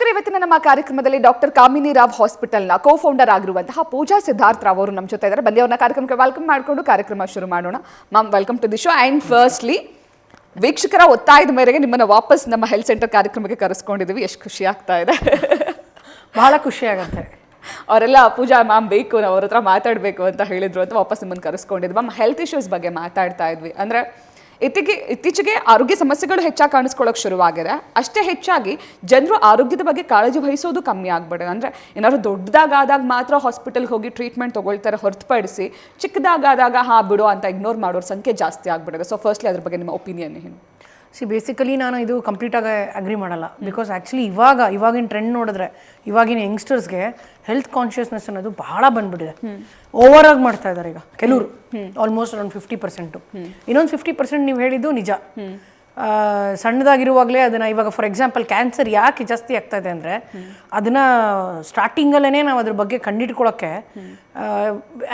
ವೀಕ್ಷಕರು, ಇವತ್ತಿನ ನಮ್ಮ ಕಾರ್ಯಕ್ರಮದಲ್ಲಿ ಡಾಕ್ಟರ್ ಕಾಮಿನಿ ರಾವ್ ಹಾಸ್ಪಿಟಲ್ನ ಕೋ-ಫೌಂಡರ್ ಆಗಿರುವಂತಹ ಪೂಜಾ ಸಿದ್ಧಾರ್ಥ್ ರಾವ್ ಅವರು ನಮ್ಮ ಜೊತೆ ಇದ್ದಾರೆ. ಬನ್ನಿ ಅವ್ರನ್ನ ಕಾರ್ಯಕ್ರಮಕ್ಕೆ ವೆಲ್ಕಮ್ ಮಾಡಿಕೊಂಡು ಕಾರ್ಯಕ್ರಮ ಶುರು ಮಾಡೋಣ. Ma'am, welcome to the show. And firstly, ವೀಕ್ಷಕರ ಒತ್ತಾಯದ ಮೇರೆಗೆ ನಿಮ್ಮನ್ನು ವಾಪಸ್ ನಮ್ಮ ಹೆಲ್ತ್ ಸೆಂಟರ್ ಕಾರ್ಯಕ್ರಮಕ್ಕೆ ಕರೆಸ್ಕೊಂಡಿದ್ದೀವಿ. ಎಷ್ಟು ಖುಷಿ ಆಗ್ತಾ ಇದೆ. ಬಹಳ ಖುಷಿ ಆಗುತ್ತೆ. ಅವರೆಲ್ಲ ಪೂಜಾ ಮ್ಯಾಮ್ ಬೇಕು, ನಾವು ಅವ್ರ ಹತ್ರ ಮಾತಾಡಬೇಕು ಅಂತ ಹೇಳಿದ್ರು ಅಂತ ವಾಪಸ್ ನಿಮ್ಮನ್ನು ಕರೆಸ್ಕೊಂಡಿದ್ವಿ. ಮ್ಯಾಮ್, ಹೆಲ್ತ್ ಇಶ್ಯೂಸ್ ಬಗ್ಗೆ ಮಾತಾಡ್ತಾ ಇದ್ವಿ. ಅಂದರೆ ಇತ್ತೀಚೆಗೆ ಆರೋಗ್ಯ ಸಮಸ್ಯೆಗಳು ಹೆಚ್ಚಾಗಿ ಕಾಣಿಸ್ಕೊಳ್ಳೋಕೆ ಶುರುವಾಗಿದೆ. ಅಷ್ಟೇ ಹೆಚ್ಚಾಗಿ ಜನರು ಆರೋಗ್ಯದ ಬಗ್ಗೆ ಕಾಳಜಿ ವಹಿಸೋದು ಕಮ್ಮಿ ಆಗ್ಬಿಡುತ್ತೆ. ಅಂದರೆ ಏನಾದ್ರು ದೊಡ್ಡದಾಗಾದಾಗ ಮಾತ್ರ ಹಾಸ್ಪಿಟಲ್ಗೆ ಹೋಗಿ ಟ್ರೀಟ್ಮೆಂಟ್ ತೊಗೊಳ್ತಾರೆ ಹೊರತುಪಡಿಸಿ ಚಿಕ್ಕದಾಗಾದಾಗ ಬಿಡು ಅಂತ ಇಗ್ನೋರ್ ಮಾಡೋರ ಸಂಖ್ಯೆ ಜಾಸ್ತಿ ಆಗ್ಬಿಡುತ್ತೆ. ಸೊ ಫಸ್ಟ್ಲಿ ಅದ್ರ ಬಗ್ಗೆ ನಿಮ್ಮ ಒಪಿನಿಯನ್ ಏನು? ಬೇಸಿಕಲಿ ನಾನು ಇದು ಕಂಪ್ಲೀಟಾಗಿ ಅಗ್ರಿ ಮಾಡಲ್ಲ. ಬಿಕಾಸ್ ಆ್ಯಕ್ಚುಲಿ ಇವಾಗಿನ ಟ್ರೆಂಡ್ ನೋಡಿದ್ರೆ ಇವಾಗಿನ ಯಂಗ್ಸ್ಟರ್ಸ್ಗೆ ಹೆಲ್ತ್ ಕಾನ್ಷಿಯಸ್ನೆಸ್ ಅನ್ನೋದು ಬಹಳ ಬಂದ್ಬಿಟ್ಟಿದೆ. ಓವರಾಗಿ ಮಾಡ್ತಾ ಇದ್ದಾರೆ ಈಗ ಕೆಲವರು, ಆಲ್ಮೋಸ್ಟ್ ಅರೌಂಡ್ 50%. ಇನ್ನೊಂದು 50% ನೀವು ಹೇಳಿದ್ದು ನಿಜ. ಸಣ್ಣದಾಗಿರುವಾಗಲೇ ಅದನ್ನು ಇವಾಗ ಫಾರ್ ಎಕ್ಸಾಂಪಲ್ ಕ್ಯಾನ್ಸರ್ ಯಾಕೆ ಜಾಸ್ತಿ ಆಗ್ತಾ ಇದೆ ಅಂದರೆ ಅದನ್ನು ಸ್ಟಾರ್ಟಿಂಗಲ್ಲೇ ನಾವು ಅದ್ರ ಬಗ್ಗೆ ಕಂಡಿಡ್ಕೊಳ್ಳೋಕ್ಕೆ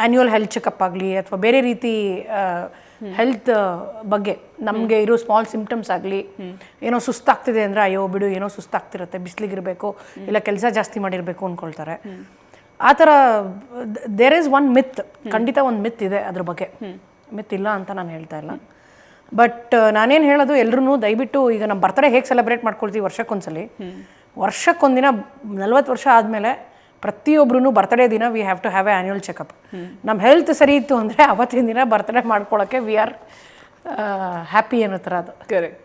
ಆ್ಯನ್ಯುವಲ್ ಹೆಲ್ತ್ ಚೆಕಪ್ ಆಗಲಿ ಅಥವಾ ಬೇರೆ ರೀತಿ ಹೆಲ್ತ್ ಬಗ್ಗೆ ನಮಗೆ ಇರೋ ಸ್ಮಾಲ್ ಸಿಂಪ್ಟಮ್ಸ್ ಆಗಲಿ, ಏನೋ ಸುಸ್ತಾಗ್ತಿದೆ ಅಂದರೆ ಅಯ್ಯೋ ಬಿಡು ಏನೋ ಸುಸ್ತಾಗ್ತಿರುತ್ತೆ, ಬಿಸಿಲಿಗಿರಬೇಕು ಇಲ್ಲ ಕೆಲಸ ಜಾಸ್ತಿ ಮಾಡಿರಬೇಕು ಅಂದ್ಕೊಳ್ತಾರೆ. ಆ ಥರ ದೇರ್ ಈಸ್ ಒನ್ ಮಿತ್, ಖಂಡಿತ ಒಂದು ಮಿತ್ ಇದೆ ಅದ್ರ ಬಗ್ಗೆ. ಮಿತ್ ಇಲ್ಲ ಅಂತ ನಾನು ಹೇಳ್ತಾ ಇಲ್ಲ. ಬಟ್ ನಾನೇನು ಹೇಳೋದು, ಎಲ್ಲರೂ ದಯವಿಟ್ಟು ಈಗ ನಮ್ಮ ಬರ್ತಡೇ ಹೇಗೆ ಸೆಲೆಬ್ರೇಟ್ ಮಾಡ್ಕೊಳ್ತೀವಿ ವರ್ಷಕ್ಕೊಂದಿನ 40 ವರ್ಷ ಆದಮೇಲೆ ಪ್ರತಿಯೊಬ್ಬರೂ ಬರ್ತಡೇ ದಿನ we have to have a annual checkup. ನಮ್ಮ ಹೆಲ್ತ್ ಸರಿ ಇತ್ತು ಅಂದರೆ ಅವತ್ತಿನ ದಿನ ಬರ್ತಡೇ ಮಾಡ್ಕೊಳ್ಳೋಕ್ಕೆ ವಿ ಆರ್ ಹ್ಯಾಪಿ ಅನ್ನೋ ಥರ ಅದು.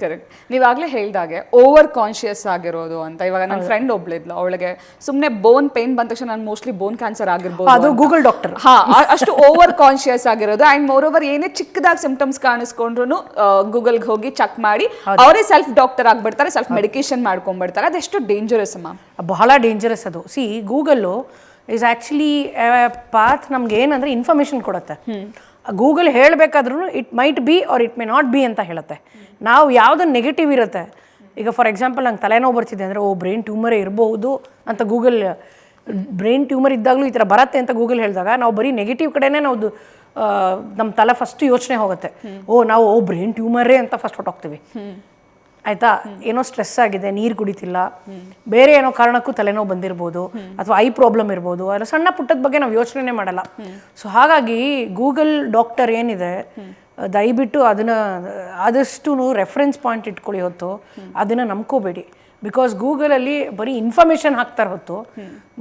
ಕರೆಕ್ಟ್. ನೀವಾಗಲೇ ಹೇಳಿದಾಗೆ ಓವರ್ ಕಾನ್ಷಿಯಸ್ ಆಗಿರೋದು ಅಂತ. ಇವಾಗ ನನ್ನ ಫ್ರೆಂಡ್ ಒಬ್ಳಿದ್ಲು, ಅವಳಿಗೆ ಸುಮ್ಮನೆ ಬೋನ್ ಪೇನ್ ಬಂದ ತಕ್ಷಣ ನಾನು ಮೋಸ್ಟ್ಲಿ ಬೋನ್ ಕ್ಯಾನ್ಸರ್ ಆಗಿರ್ಬೋದು, ಅದು ಗೂಗಲ್ ಡಾಕ್ಟರ್. ಅಷ್ಟು ಓವರ್ ಕಾನ್ಷಿಯಸ್ ಆಗಿರೋದು. ಆ್ಯಂಡ್ ಮೋರ್ ಓವರ್ ಏನೇ ಚಿಕ್ಕದಾಗಿ ಸಿಂಪ್ಟಮ್ಸ್ ಕಾಣಿಸ್ಕೊಂಡ್ರು ಗೂಗಲ್ಗೆ ಹೋಗಿ ಚೆಕ್ ಮಾಡಿ ಅವರೇ ಸೆಲ್ಫ್ ಡಾಕ್ಟರ್ ಆಗ್ಬಿಡ್ತಾರೆ, ಸೆಲ್ಫ್ ಮೆಡಿಕೇಶನ್ ಮಾಡ್ಕೊಂಡ್ಬಿಡ್ತಾರೆ. ಅದೆಷ್ಟು ಡೇಂಜರಸ್ ಮ್ಯಾಮ್? ಬಹಳ ಡೇಂಜರಸ್ ಅದು. ಗೂಗಲ್ಲು ಈಸ್ ಆ್ಯಕ್ಚುಲಿ ಪಾತ್ ನಮ್ಗೆ ಏನಂದರೆ ಇನ್ಫಾರ್ಮೇಷನ್ ಕೊಡುತ್ತೆ. ಗೂಗಲ್ ಹೇಳಬೇಕಾದ್ರೂ it might be or it may not be ಅಂತ ಹೇಳುತ್ತೆ. ನಾವು ಯಾವುದೋ ನೆಗೆಟಿವ್ ಇರುತ್ತೆ, ಈಗ ಫಾರ್ ಎಕ್ಸಾಂಪಲ್ ನಂಗೆ ತಲೆನೋವು ಬರ್ತಿದೆ ಅಂದರೆ ಬ್ರೈನ್ ಟ್ಯೂಮರೇ ಇರ್ಬೋದು ಅಂತ ಗೂಗಲ್, ಬ್ರೈನ್ ಟ್ಯೂಮರ್ ಇದ್ದಾಗಲೂ ಈ ಥರ ಬರುತ್ತೆ ಅಂತ ಗೂಗಲ್ ಹೇಳಿದಾಗ ನಾವು ಬರೀ ನೆಗೆಟಿವ್ ಕಡೆನೇ ನಾವು ನಮ್ಮ ತಲೆ ಫಸ್ಟ್ ಯೋಚನೆ ಹೋಗುತ್ತೆ. ನಾವು ಬ್ರೈನ್ ಟ್ಯೂಮರೇ ಅಂತ ಫಸ್ಟ್ ಹೊಟ್ಟೋಗ್ತೀವಿ. ಆಯಿತಾ, ಏನೋ ಸ್ಟ್ರೆಸ್ ಆಗಿದೆ, ನೀರು ಕುಡಿತಿಲ್ಲ, ಬೇರೆ ಏನೋ ಕಾರಣಕ್ಕೂ ತಲೆನೋವು ಬಂದಿರ್ಬೋದು ಅಥವಾ ಐ ಪ್ರಾಬ್ಲಮ್ ಇರ್ಬೋದು, ಅದರ ಸಣ್ಣ ಪುಟ್ಟದ ಬಗ್ಗೆ ನಾವು ಯೋಚನೆ ಮಾಡಲ್ಲ. ಸೊ ಹಾಗಾಗಿ ಗೂಗಲ್ ಡಾಕ್ಟರ್ ಏನಿದೆ, ದಯವಿಟ್ಟು ಅದನ್ನು ಆದಷ್ಟು ರೆಫರೆನ್ಸ್ ಪಾಯಿಂಟ್ ಇಟ್ಕೊಳ್ಳಿ ಹೊತ್ತು ಅದನ್ನು ನಂಬ್ಕೋಬೇಡಿ. ಬಿಕಾಸ್ ಗೂಗಲಲ್ಲಿ ಬರೀ ಇನ್ಫಾರ್ಮೇಷನ್ ಹಾಕ್ತಾರೆ ಹೊತ್ತು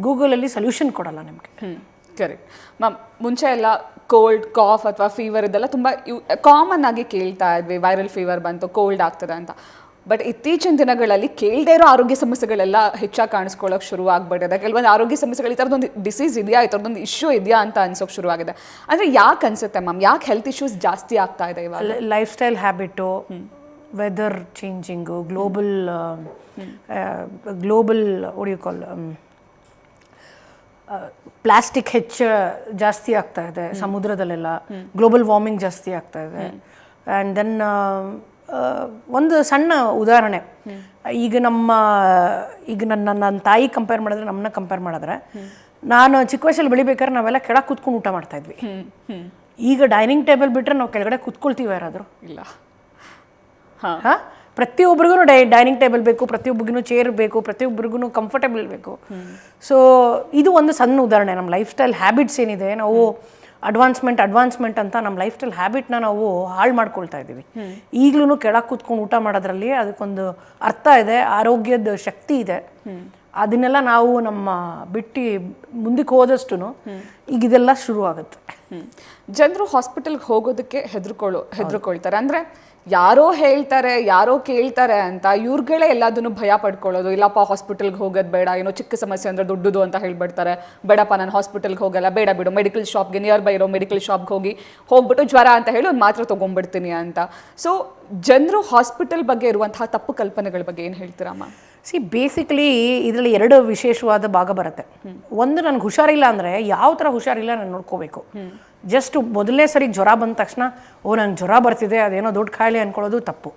ಗೂಗಲಲ್ಲಿ ಸೊಲ್ಯೂಷನ್ ಕೊಡಲ್ಲ ನಿಮಗೆ. Correct ma'am. ಮುಂಚೆ ಎಲ್ಲ ಕೋಲ್ಡ್, ಕಾಫ್ ಅಥವಾ ಫೀವರ್ ಇದೆಲ್ಲ ತುಂಬ ಕಾಮನ್ ಆಗಿ ಕೇಳ್ತಾ ಇದ್ವಿ. ವೈರಲ್ ಫೀವರ್ ಬಂತು, ಕೋಲ್ಡ್ ಆಗ್ತದೆ ಅಂತ. ಬಟ್ ಇತ್ತೀಚಿನ ದಿನಗಳಲ್ಲಿ ಕೇಳದೇ ಇರೋ ಆರೋಗ್ಯ ಸಮಸ್ಯೆಗಳೆಲ್ಲ ಹೆಚ್ಚಾಗಿ ಕಾಣಿಸ್ಕೊಳ್ಳೋಕೆ ಶುರು ಆಗ್ಬಿಟ್ಟಿದೆ. ಕೆಲವೊಂದು ಆರೋಗ್ಯ ಸಮಸ್ಯೆಗಳು, ಈ ಥರದೊಂದು ಡಿಸೀಸ್ ಇದೆಯಾ, ಈ ಥರದೊಂದು ಇಶ್ಯೂ ಇದೆಯಾ ಅಂತ ಅನ್ಸೋಕೆ ಶುರುವಾಗಿದೆ. ಅಂದರೆ ಯಾಕೆ ಅನ್ಸುತ್ತೆ ಮ್ಯಾಮ್, ಯಾಕೆ ಹೆಲ್ತ್ ಇಶ್ಯೂಸ್ ಜಾಸ್ತಿ ಆಗ್ತಾ ಇದೆ ಇವಾಗ? Life style habit, weather changing, global ಒಡಿಯೋಕಾಲ್ ಪ್ಲಾಸ್ಟಿಕ್ ಜಾಸ್ತಿ ಆಗ್ತಾ ಇದೆ ಸಮುದ್ರದಲ್ಲೆಲ್ಲ, ಗ್ಲೋಬಲ್ ವಾರ್ಮಿಂಗ್ ಜಾಸ್ತಿ ಆಗ್ತಾ ಇದೆ. ಆ್ಯಂಡ್ ದೆನ್ ಒಂದು ಸಣ್ಣ ಉದಾಹರಣೆ, ಈಗ ನನ್ನ ತಾಯಿ ಕಂಪೇರ್ ಮಾಡಿದ್ರೆ, ನಮ್ಮನ್ನ ಕಂಪೇರ್ ಮಾಡಿದ್ರೆ, ನಾನು ಚಿಕ್ಕ ವಯಸ್ಸಲ್ಲಿ ಬೆಳಿಬೇಕಾದ್ರೆ ನಾವೆಲ್ಲ ಕೆಳಗೆ ಕೂತ್ಕೊಂಡು ಊಟ ಮಾಡ್ತಾ ಇದ್ವಿ. ಈಗ ಡೈನಿಂಗ್ ಟೇಬಲ್ ಬಿಟ್ಟರೆ ನಾವು ಕೆಳಗಡೆ ಕೂತ್ಕೊಳ್ತೀವಿ ಯಾರಾದರೂ? ಇಲ್ಲ. ಪ್ರತಿಯೊಬ್ಬರಿಗೂ ಡೈನಿಂಗ್ ಟೇಬಲ್ ಬೇಕು, ಪ್ರತಿಯೊಬ್ಬರಿಗೂ ಚೇರ್ ಬೇಕು, ಪ್ರತಿಯೊಬ್ಬರಿಗೂ ಕಂಫರ್ಟೇಬಲ್ ಬೇಕು. ಸೊ ಇದು ಒಂದು ಸಣ್ಣ ಉದಾಹರಣೆ. ನಮ್ಮ ಲೈಫ್ ಸ್ಟೈಲ್ ಹ್ಯಾಬಿಟ್ಸ್ ಏನಿದೆ, ನಾವು ಅಡ್ವಾನ್ಸ್ಮೆಂಟ್ ಅಂತ ನಮ್ಮ ಲೈಫ್ ಸ್ಟೈಲ್ ಹ್ಯಾಬಿಟ್ನ ನಾವು ಹಾಳು ಮಾಡ್ಕೊಳ್ತಾ ಇದ್ದೀವಿ. ಈಗಲೂ ಕೆಳಗೆ ಕೂತ್ಕೊಂಡು ಊಟ ಮಾಡೋದ್ರಲ್ಲಿ ಅದಕ್ಕೊಂದು ಅರ್ಥ ಇದೆ, ಆರೋಗ್ಯದ ಶಕ್ತಿ ಇದೆ. ಅದನ್ನೆಲ್ಲ ನಾವು ನಮ್ಮ ಬಿಟ್ಟು ಮುಂದಕ್ಕೆ ಹೋದಷ್ಟು ಈಗ ಇದೆಲ್ಲ ಶುರು ಆಗುತ್ತೆ. ಜನರು ಹಾಸ್ಪಿಟಲ್ಗೆ ಹೋಗೋದಕ್ಕೆ ಹೆದರ್ಕೊಳ್ತಾರೆ. ಅಂದರೆ ಯಾರೋ ಹೇಳ್ತಾರೆ, ಯಾರೋ ಕೇಳ್ತಾರೆ ಅಂತ ಇವ್ರುಗಳೇ ಎಲ್ಲದನ್ನು ಭಯ ಪಡ್ಕೊಳ್ಳೋದು. ಇಲ್ಲಪ್ಪ ಹಾಸ್ಪಿಟಲ್ಗೆ ಹೋಗೋದು ಬೇಡ, ಏನೋ ಚಿಕ್ಕ ಸಮಸ್ಯೆ ಅಂದರೆ ದೊಡ್ಡದು ಅಂತ ಹೇಳ್ಬಿಡ್ತಾರೆ. ಬೇಡಪ್ಪ ನಾನು ಹಾಸ್ಪಿಟಲ್ಗೆ ಹೋಗಲ್ಲ, ಬೇಡ ಬಿಡು, ಮೆಡಿಕಲ್ ಶಾಪ್ಗೆ ನಿಯರ್ ಬೈ ಇರೋ ಮೆಡಿಕಲ್ ಶಾಪ್ಗೆ ಹೋಗ್ಬಿಟ್ಟು ಜ್ವರ ಅಂತ ಹೇಳಿ ಒಂದು ಮಾತ್ರ ತೊಗೊಂಡ್ಬಿಡ್ತೀನಿ ಅಂತ. ಸೊ ಜನರು ಹಾಸ್ಪಿಟಲ್ ಬಗ್ಗೆ ಇರುವಂತಹ ತಪ್ಪು ಕಲ್ಪನೆಗಳ ಬಗ್ಗೆ ಏನು ಹೇಳ್ತೀರಾ ಮ್ಯಾಮ್? ಬೇಸಿಕಲಿ ಇದರಲ್ಲಿ 2 ವಿಶೇಷವಾದ ಭಾಗ ಬರುತ್ತೆ. ಒಂದು, ನನಗೆ ಹುಷಾರಿಲ್ಲ ಅಂದರೆ ಯಾವ ಥರ ಹುಷಾರಿಲ್ಲ ನಾನು ನೋಡ್ಕೋಬೇಕು. ಜಸ್ಟ್ ಮೊದಲನೇ ಸರಿ ಜ್ವರ ಬಂದ ತಕ್ಷಣ ನಂಗೆ ಜ್ವರ ಬರ್ತಿದೆ, ಅದೇನೋ ದೊಡ್ಡ ಕಾಯಿಲೆ ಅಂದ್ಕೊಳ್ಳೋದು ತಪ್ಪು.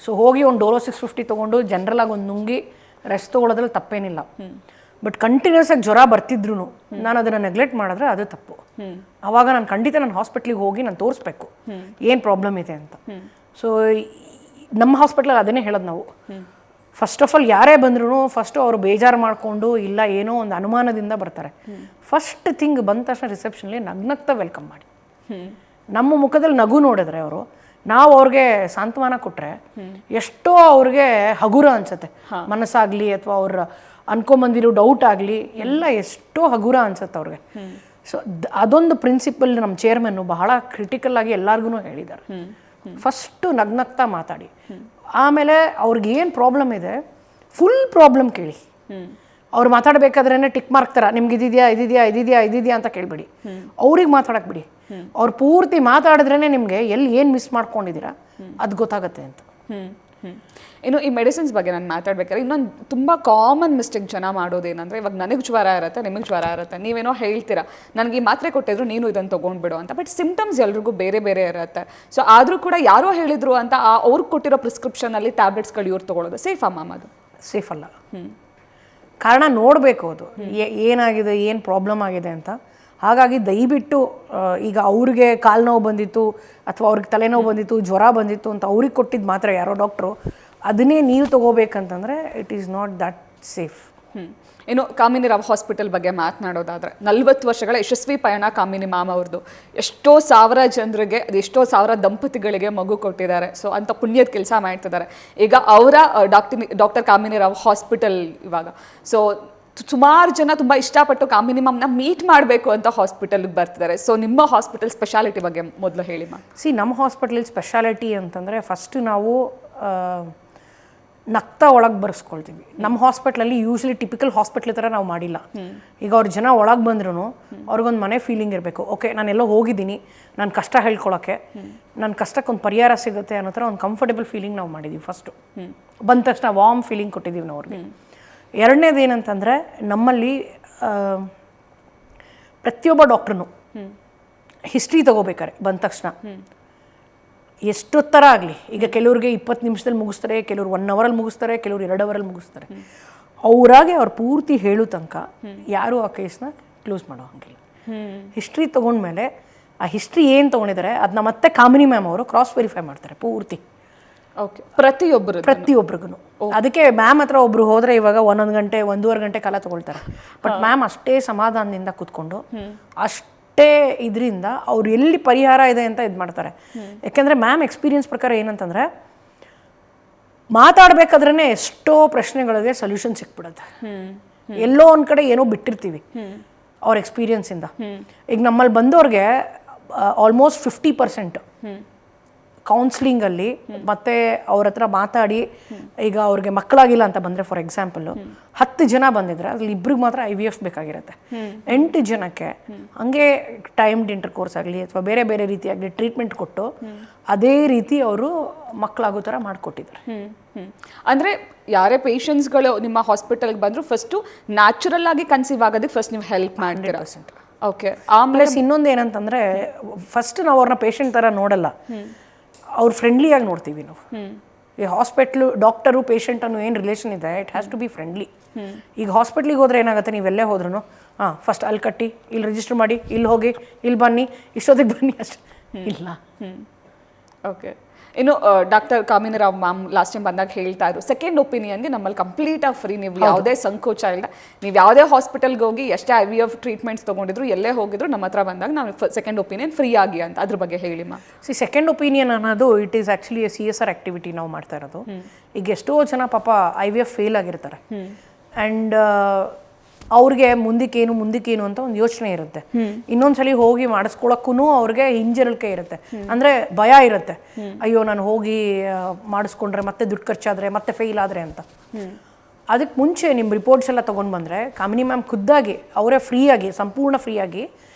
ಸೊ ಹೋಗಿ ಒಂದು ಡೋಲೋ 650 ತೊಗೊಂಡು ಜನರಲಾಗಿ ಒಂದು ನುಂಗಿ ರೆಸ್ಟ್ ತೊಗೊಳೋದ್ರಲ್ಲಿ ತಪ್ಪೇನಿಲ್ಲ. ಬಟ್ ಕಂಟಿನ್ಯೂಸ್ ಆಗಿ ಜ್ವರ ಬರ್ತಿದ್ರು ನಾನು ಅದನ್ನು ನೆಗ್ಲೆಕ್ಟ್ ಮಾಡಿದ್ರೆ ಅದು ತಪ್ಪು. ಆವಾಗ ನಾನು ಖಂಡಿತ ನಾನು ಹಾಸ್ಪಿಟ್ಲಿಗೆ ಹೋಗಿ ನಾನು ತೋರಿಸ್ಬೇಕು ಏನು ಪ್ರಾಬ್ಲಮ್ ಇದೆ ಅಂತ. ಸೊ ನಮ್ಮ ಹಾಸ್ಪಿಟ್ಲಲ್ಲಿ ಅದನ್ನೇ ಹೇಳೋದು ನಾವು. ಫಸ್ಟ್ ಆಫ್ ಆಲ್ ಯಾರೇ ಬಂದ್ರೂ ಫಸ್ಟು ಅವರು ಬೇಜಾರು ಮಾಡಿಕೊಂಡು ಇಲ್ಲ ಏನೋ ಒಂದು ಅನುಮಾನದಿಂದ ಬರ್ತಾರೆ. ಫಸ್ಟ್ ಥಿಂಗ್ ಬಂದ ತಕ್ಷಣ ರಿಸೆಪ್ಷನ್ಲಿ ನಗ್ನಗ್ತಾ ವೆಲ್ಕಮ್ ಮಾಡಿ. ನಮ್ಮ ಮುಖದಲ್ಲಿ ನಗು ನೋಡಿದ್ರೆ ಅವರು, ನಾವು ಅವ್ರಿಗೆ ಸಾಂತ್ವನ ಕೊಟ್ಟರೆ ಎಷ್ಟೋ ಅವ್ರಿಗೆ ಹಗುರ ಅನ್ಸುತ್ತೆ. ಮನಸ್ಸಾಗಲಿ ಅಥವಾ ಅವ್ರ ಅನ್ಕೊಂಬಂದಿರೋ ಡೌಟ್ ಆಗಲಿ ಎಲ್ಲ ಎಷ್ಟೋ ಹಗುರ ಅನ್ಸುತ್ತೆ ಅವ್ರಿಗೆ. ಸೊ ಅದೊಂದು ಪ್ರಿನ್ಸಿಪಲ್ ನಮ್ಮ ಚೇರ್ಮನ್ನು ಬಹಳ ಕ್ರಿಟಿಕಲ್ ಆಗಿ ಎಲ್ಲರಿಗೂ ಹೇಳಿದ್ದಾರೆ. ಫಸ್ಟು ನಗ್ನಗ್ತಾ ಮಾತಾಡಿ. ಆಮೇಲೆ ಅವ್ರಿಗೆ ಏನು ಪ್ರಾಬ್ಲಮ್ ಇದೆ ಫುಲ್ ಪ್ರಾಬ್ಲಮ್ ಕೇಳಿ. ಅವ್ರು ಮಾತಾಡಬೇಕಾದ್ರೇ ಟಿಕ್ ಮಾರ್ಕ್ ಥರ ನಿಮ್ಗೆ ಇದಿದೆಯಾ ಅಂತ ಕೇಳಬೇಡಿ. ಅವ್ರಿಗೆ ಮಾತಾಡಕ್ಕೆ ಬಿಡಿ. ಅವ್ರು ಪೂರ್ತಿ ಮಾತಾಡಿದ್ರೇ ನಿಮಗೆ ಎಲ್ಲಿ ಏನು ಮಿಸ್ ಮಾಡ್ಕೊಂಡಿದ್ದೀರಾ ಅದು ಗೊತ್ತಾಗುತ್ತೆ ಅಂತ. ಇನ್ನು ಈ ಮೆಡಿಸಿನ್ಸ್ ಬಗ್ಗೆ ನಾನು ಮಾತಾಡ್ಬೇಕಾದ್ರೆ ಇನ್ನೊಂದು ತುಂಬ ಕಾಮನ್ ಮಿಸ್ಟೇಕ್ ಜನ ಮಾಡೋದೇನಂದರೆ, ಇವಾಗ ನನಗೆ ಜ್ವರ ಇರುತ್ತೆ, ನಿಮಗೆ ಜ್ವರ ಇರುತ್ತೆ, ನೀವೇನೋ ಹೇಳ್ತೀರಾ ನನಗೆ ಈ ಮಾತ್ರೆ ಕೊಟ್ಟಿದ್ರು ನೀನು ಇದನ್ನು ತೊಗೊಂಡ್ಬಿಡು ಅಂತ. ಬಟ್ ಸಿಮ್ಟಮ್ಸ್ ಎಲ್ರಿಗೂ ಬೇರೆ ಬೇರೆ ಇರುತ್ತೆ. ಸೊ ಆದರೂ ಕೂಡ ಯಾರೋ ಹೇಳಿದ್ರು ಅಂತ ಅವ್ರಿಗೆ ಕೊಟ್ಟಿರೋ ಪ್ರಿಸ್ಕ್ರಿಪ್ಷನಲ್ಲಿ ಟ್ಯಾಬ್ಲೆಟ್ಸ್ಗಳು ಇವ್ರು ತೊಗೊಳ್ಳೋದು ಸೇಫ್ ಅಮ್ಮ? ಅದು ಸೇಫ್ ಅಲ್ಲ. ಕಾರಣ ನೋಡಬೇಕು, ಅದು ಏನಾಗಿದೆ, ಏನು ಪ್ರಾಬ್ಲಮ್ ಆಗಿದೆ ಅಂತ. ಹಾಗಾಗಿ ದಯವಿಟ್ಟು ಈಗ ಅವ್ರಿಗೆ ಕಾಲು ನೋವು ಬಂದಿತ್ತು ಅಥವಾ ಅವ್ರಿಗೆ ತಲೆನೋವು ಬಂದಿತ್ತು, ಜ್ವರ ಬಂದಿತ್ತು ಅಂತ ಅವ್ರಿಗೆ ಕೊಟ್ಟಿದ್ದು ಮಾತ್ರ ಯಾರೋ ಡಾಕ್ಟ್ರು ಅದನ್ನೇ ನೀವು ತೊಗೋಬೇಕಂತಂದರೆ it is not that safe. ಇನ್ನು ಕಾಮಿನಿ ರಾವ್ ಹಾಸ್ಪಿಟಲ್ ಬಗ್ಗೆ ಮಾತನಾಡೋದಾದರೆ, 40 ವರ್ಷಗಳ ಯಶಸ್ವಿ ಪಯಣ ಕಾಮಿನಿ ಮ್ಯಾಮ್ ಅವ್ರದ್ದು. ಎಷ್ಟೋ ಸಾವಿರ ಜನರಿಗೆ, ಎಷ್ಟೋ ಸಾವಿರ ದಂಪತಿಗಳಿಗೆ ಮಗು ಕೊಟ್ಟಿದ್ದಾರೆ. ಸೊ ಅಂಥ ಪುಣ್ಯದ ಕೆಲಸ ಮಾಡ್ತಿದ್ದಾರೆ. ಈಗ ಅವರ ಡಾಕ್ಟರ್ ಕಾಮಿನಿ ರಾವ್ ಹಾಸ್ಪಿಟಲ್ ಇವಾಗ ಸೊ ಸುಮಾರು ಜನ ತುಂಬ ಇಷ್ಟಪಟ್ಟು ಕಾಮಿನಿ ಮ್ಯಾಮ್ನ ಮೀಟ್ ಮಾಡಬೇಕು ಅಂತ ಹಾಸ್ಪಿಟಲ್ಗೆ ಬರ್ತಿದ್ದಾರೆ. ಸೊ ನಿಮ್ಮ ಹಾಸ್ಪಿಟಲ್ ಸ್ಪೆಷಾಲಿಟಿ ಬಗ್ಗೆ ಮೊದಲು ಹೇಳಿ ಮ್ಯಾಮ್. ನಮ್ಮ ಹಾಸ್ಪಿಟಲ್ ಸ್ಪೆಷಾಲಿಟಿ ಅಂತಂದರೆ ಫಸ್ಟ್ ನಾವು ನಗ್ತಾ ಒಳಗೆ ಬರ್ಸ್ಕೊಳ್ತೀವಿ. ನಮ್ಮ ಹಾಸ್ಪಿಟ್ಲಲ್ಲಿ ಯೂಶ್ವಲಿ ಟಿಪಿಕಲ್ ಹಾಸ್ಪಿಟ್ಲ್ ಥರ ನಾವು ಮಾಡಿಲ್ಲ. ಈಗ ಅವ್ರ ಜನ ಒಳಗೆ ಬಂದ್ರೂ ಅವ್ರಿಗೊಂದು ಮನೆ ಫೀಲಿಂಗ್ ಇರಬೇಕು. ಓಕೆ, ನಾನೆಲ್ಲೋ ಹೋಗಿದ್ದೀನಿ, ನನ್ನ ಕಷ್ಟ ಹೇಳ್ಕೊಳಕ್ಕೆ, ನನ್ನ ಕಷ್ಟಕ್ಕೊಂದು ಪರಿಹಾರ ಸಿಗುತ್ತೆ ಅನ್ನೋ ಥರ ಒಂದು ಕಂಫರ್ಟೇಬಲ್ ಫೀಲಿಂಗ್ ನಾವು ಮಾಡಿದ್ದೀವಿ. ಫಸ್ಟು ಬಂದ ತಕ್ಷಣ ವಾರ್ಮ್ ಫೀಲಿಂಗ್ ಕೊಟ್ಟಿದ್ದೀವಿ ನಾವು ಅವ್ರಿಗೆ. ಎರಡನೇದು ಏನಂತಂದರೆ, ನಮ್ಮಲ್ಲಿ ಪ್ರತಿಯೊಬ್ಬ ಡಾಕ್ಟ್ರೂ ಹಿಸ್ಟ್ರಿ ತೊಗೋಬೇಕಾರೆ ಬಂದ ತಕ್ಷಣ ಎಷ್ಟೊತ್ತರ ಆಗಲಿ, ಈಗ ಕೆಲವ್ರಿಗೆ 20 ನಿಮಿಷದಲ್ಲಿ ಮುಗಿಸ್ತಾರೆ, ಕೆಲವ್ರು 1 ಅವರಲ್ಲಿ ಮುಗಿಸ್ತಾರೆ, ಕೆಲವ್ರು 2 ಅವರಲ್ಲಿ ಮುಗಿಸ್ತಾರೆ. ಅವರಾಗೆ ಅವ್ರು ಪೂರ್ತಿ ಹೇಳೋ ತನಕ ಯಾರೂ ಆ ಕೇಸ್ನ ಕ್ಲೋಸ್ ಮಾಡೋ ಹಂಗಿಲ್ಲ. ಹಿಸ್ಟ್ರಿ ತೊಗೊಂಡ್ಮೇಲೆ ಆ ಹಿಸ್ಟ್ರಿ ಏನು ತೊಗೊಂಡಿದ್ದಾರೆ ಅದನ್ನ ಮತ್ತೆ ಕಾಮಿನಿ ಮ್ಯಾಮ್ ಅವರು ಕ್ರಾಸ್ ವೆರಿಫೈ ಮಾಡ್ತಾರೆ ಪೂರ್ತಿ. ಓಕೆ, ಪ್ರತಿಯೊಬ್ಬರಿಗೂ. ಅದಕ್ಕೆ ಮ್ಯಾಮ್ ಹತ್ರ ಒಬ್ರು ಹೋದರೆ ಇವಾಗ 1 ಗಂಟೆ 1.5 ಗಂಟೆ ಕಾಲ ತೊಗೊಳ್ತಾರೆ. ಬಟ್ ಮ್ಯಾಮ್ ಅಷ್ಟೇ ಸಮಾಧಾನದಿಂದ ಕೂತ್ಕೊಂಡು ಅಷ್ಟೇ ಇದರಿಂದ ಅವ್ರು ಎಲ್ಲಿ ಪರಿಹಾರ ಇದೆ ಅಂತ ಇದು ಮಾಡ್ತಾರೆ. ಯಾಕೆಂದರೆ ಮ್ಯಾಮ್ ಎಕ್ಸ್ಪೀರಿಯನ್ಸ್ ಪ್ರಕಾರ ಏನಂತಂದರೆ, ಮಾತಾಡಬೇಕಾದ್ರೇ ಎಷ್ಟೋ ಪ್ರಶ್ನೆಗಳಿಗೆ ಸೊಲ್ಯೂಷನ್ ಸಿಕ್ಬಿಡುತ್ತೆ. ಎಲ್ಲೋ ಒಂದು ಕಡೆ ಏನೋ ಬಿಟ್ಟಿರ್ತೀವಿ ಅವ್ರ ಎಕ್ಸ್ಪೀರಿಯನ್ಸಿಂದ. ಈಗ ನಮ್ಮಲ್ಲಿ ಬಂದವ್ರಿಗೆ ಆಲ್ಮೋಸ್ಟ್ 50% ಕೌನ್ಸ್ಲಿಂಗಲ್ಲಿ ಮತ್ತೆ ಅವ್ರ ಹತ್ರ ಮಾತಾಡಿ, ಈಗ ಅವ್ರಿಗೆ ಮಕ್ಕಳಾಗಿಲ್ಲ ಅಂತ ಬಂದರೆ ಫಾರ್ ಎಕ್ಸಾಂಪಲ್ಲು 10 ಜನ ಬಂದಿದ್ರೆ ಅದ್ರಲ್ಲಿ 2 ಮಾತ್ರ IVF ಬೇಕಾಗಿರುತ್ತೆ. 8 ಜನಕ್ಕೆ ಹಂಗೆ ಟೈಮ್ಡ್ ಇಂಟರ್ಕೋರ್ಸ್ ಆಗಲಿ ಅಥವಾ ಬೇರೆ ಬೇರೆ ರೀತಿಯಾಗಲಿ ಟ್ರೀಟ್ಮೆಂಟ್ ಕೊಟ್ಟು ಅದೇ ರೀತಿ ಅವರು ಮಕ್ಕಳಾಗೋ ಥರ ಮಾಡಿಕೊಟ್ಟಿದ್ದಾರೆ. ಅಂದರೆ ಯಾರೇ ಪೇಷಂಟ್ಸ್ಗಳು ನಿಮ್ಮ ಹಾಸ್ಪಿಟಲ್ಗೆ ಬಂದರೂ ಫಸ್ಟು ನ್ಯಾಚುರಲ್ ಆಗಿ ಕನ್ಸೀವ್ ಆಗೋದಕ್ಕೆ ಫಸ್ಟ್ ನೀವು ಹೆಲ್ಪ್ ಮಾಡ್ತೀರಾ? ಓಕೆ. ಆಮೇಲೆ ಇನ್ನೊಂದು ಏನಂತಂದರೆ, ಫಸ್ಟ್ ನಾವು ಅವ್ರನ್ನ ಪೇಷಂಟ್ ಥರ ನೋಡಲ್ಲ, ಅವ್ರು ಫ್ರೆಂಡ್ಲಿಯಾಗಿ ನೋಡ್ತೀವಿ ನಾವು. ಈ ಹಾಸ್ಪಿಟ್ಲು ಡಾಕ್ಟರು ಪೇಷಂಟ್ ಅನ್ನೋ ಏನು ರಿಲೇಷನ್ ಇದೆ, it has to be friendly. ಈಗ ಹಾಸ್ಪಿಟ್ಲಿಗೆ ಹೋದ್ರೆ ಏನಾಗುತ್ತೆ, ನೀವೆಲ್ಲೇ ಹೋದ್ರೂ ಫಸ್ಟ್ ಅಲ್ಲಿ ಕಟ್ಟಿ, ಇಲ್ಲಿ ರಿಜಿಸ್ಟರ್ ಮಾಡಿ, ಇಲ್ಲಿ ಹೋಗಿ, ಇಲ್ಲಿ ಬನ್ನಿ, ಇಷ್ಟೊತ್ತಿಗೆ ಬನ್ನಿ ಅಷ್ಟೇ ಇಲ್ಲ. ಓಕೆ. ಇನ್ನು ಡಾಕ್ಟರ್ ಕಾಮಿನಿ ರಾವ್ ಮ್ಯಾಮ್ ಲಾಸ್ಟ್ ಟೈಮ್ ಬಂದಾಗ ಹೇಳ್ತಾ ಇದ್ರು, ಸೆಕೆಂಡ್ ಒಪಿನಿಯನ್ಗೆ ನಮ್ಮಲ್ಲಿ ಕಂಪ್ಲೀಟಾಗಿ ಫ್ರೀ. ನೀವು ಯಾವುದೇ ಸಂಕೋಚ ಇಲ್ಲ, ನೀವು ಯಾವುದೇ ಹಾಸ್ಪಿಟಲ್ಗೆ ಹೋಗಿ ಎಷ್ಟೇ IVF ಟ್ರೀಟ್ಮೆಂಟ್ಸ್ ತೊಗೊಂಡಿದ್ರು, ಎಲ್ಲೇ ಹೋಗಿದ್ರು ನಮ್ಮ ಹತ್ರ ಬಂದಾಗ ನಾವು ಸೆಕೆಂಡ್ ಒಪಿನಿಯನ್ ಫ್ರೀ ಆಗಿ ಅಂತ. ಅದ್ರ ಬಗ್ಗೆ ಹೇಳಿ ಮ್ಯಾಮ್. ಸೆಕೆಂಡ್ ಒಪಿನಿಯನ್ ಅನ್ನೋದು it is actually CSR activity ನಾವು ಮಾಡ್ತಾ ಇರೋದು. ಈಗ ಎಷ್ಟೋ ಜನ ಪಾಪ IVF ಫೇಲ್ ಆಗಿರ್ತಾರೆ ಆ್ಯಂಡ್ ಅವ್ರಿಗೆ ಮುಂದಕ್ಕೇನು ಅಂತ ಒಂದು ಯೋಚನೆ ಇರುತ್ತೆ. ಇನ್ನೊಂದ್ಸಲಿ ಹೋಗಿ ಮಾಡಿಸ್ಕೊಳಕ್ಕೂ ಅವ್ರಿಗೆ ಹಿಂಜರಿಕೆ ಇರುತ್ತೆ, ಅಂದರೆ ಭಯ ಇರುತ್ತೆ. ಅಯ್ಯೋ ನಾನು ಹೋಗಿ ಮಾಡಿಸ್ಕೊಂಡ್ರೆ ಮತ್ತೆ ದುಡ್ಡು ಖರ್ಚಾದರೆ ಮತ್ತೆ ಫೇಲ್ ಆದರೆ ಅಂತ. ಅದಕ್ಕೆ ಮುಂಚೆ ನಿಮ್ಮ ರಿಪೋರ್ಟ್ಸ್ ಎಲ್ಲ ತೊಗೊಂಡು ಬಂದರೆ ಕಾಮಿನಿ ಮ್ಯಾಮ್ ಖುದ್ದಾಗಿ ಅವರೇ ಫ್ರೀಯಾಗಿ, ಸಂಪೂರ್ಣ ಫ್ರೀಯಾಗಿ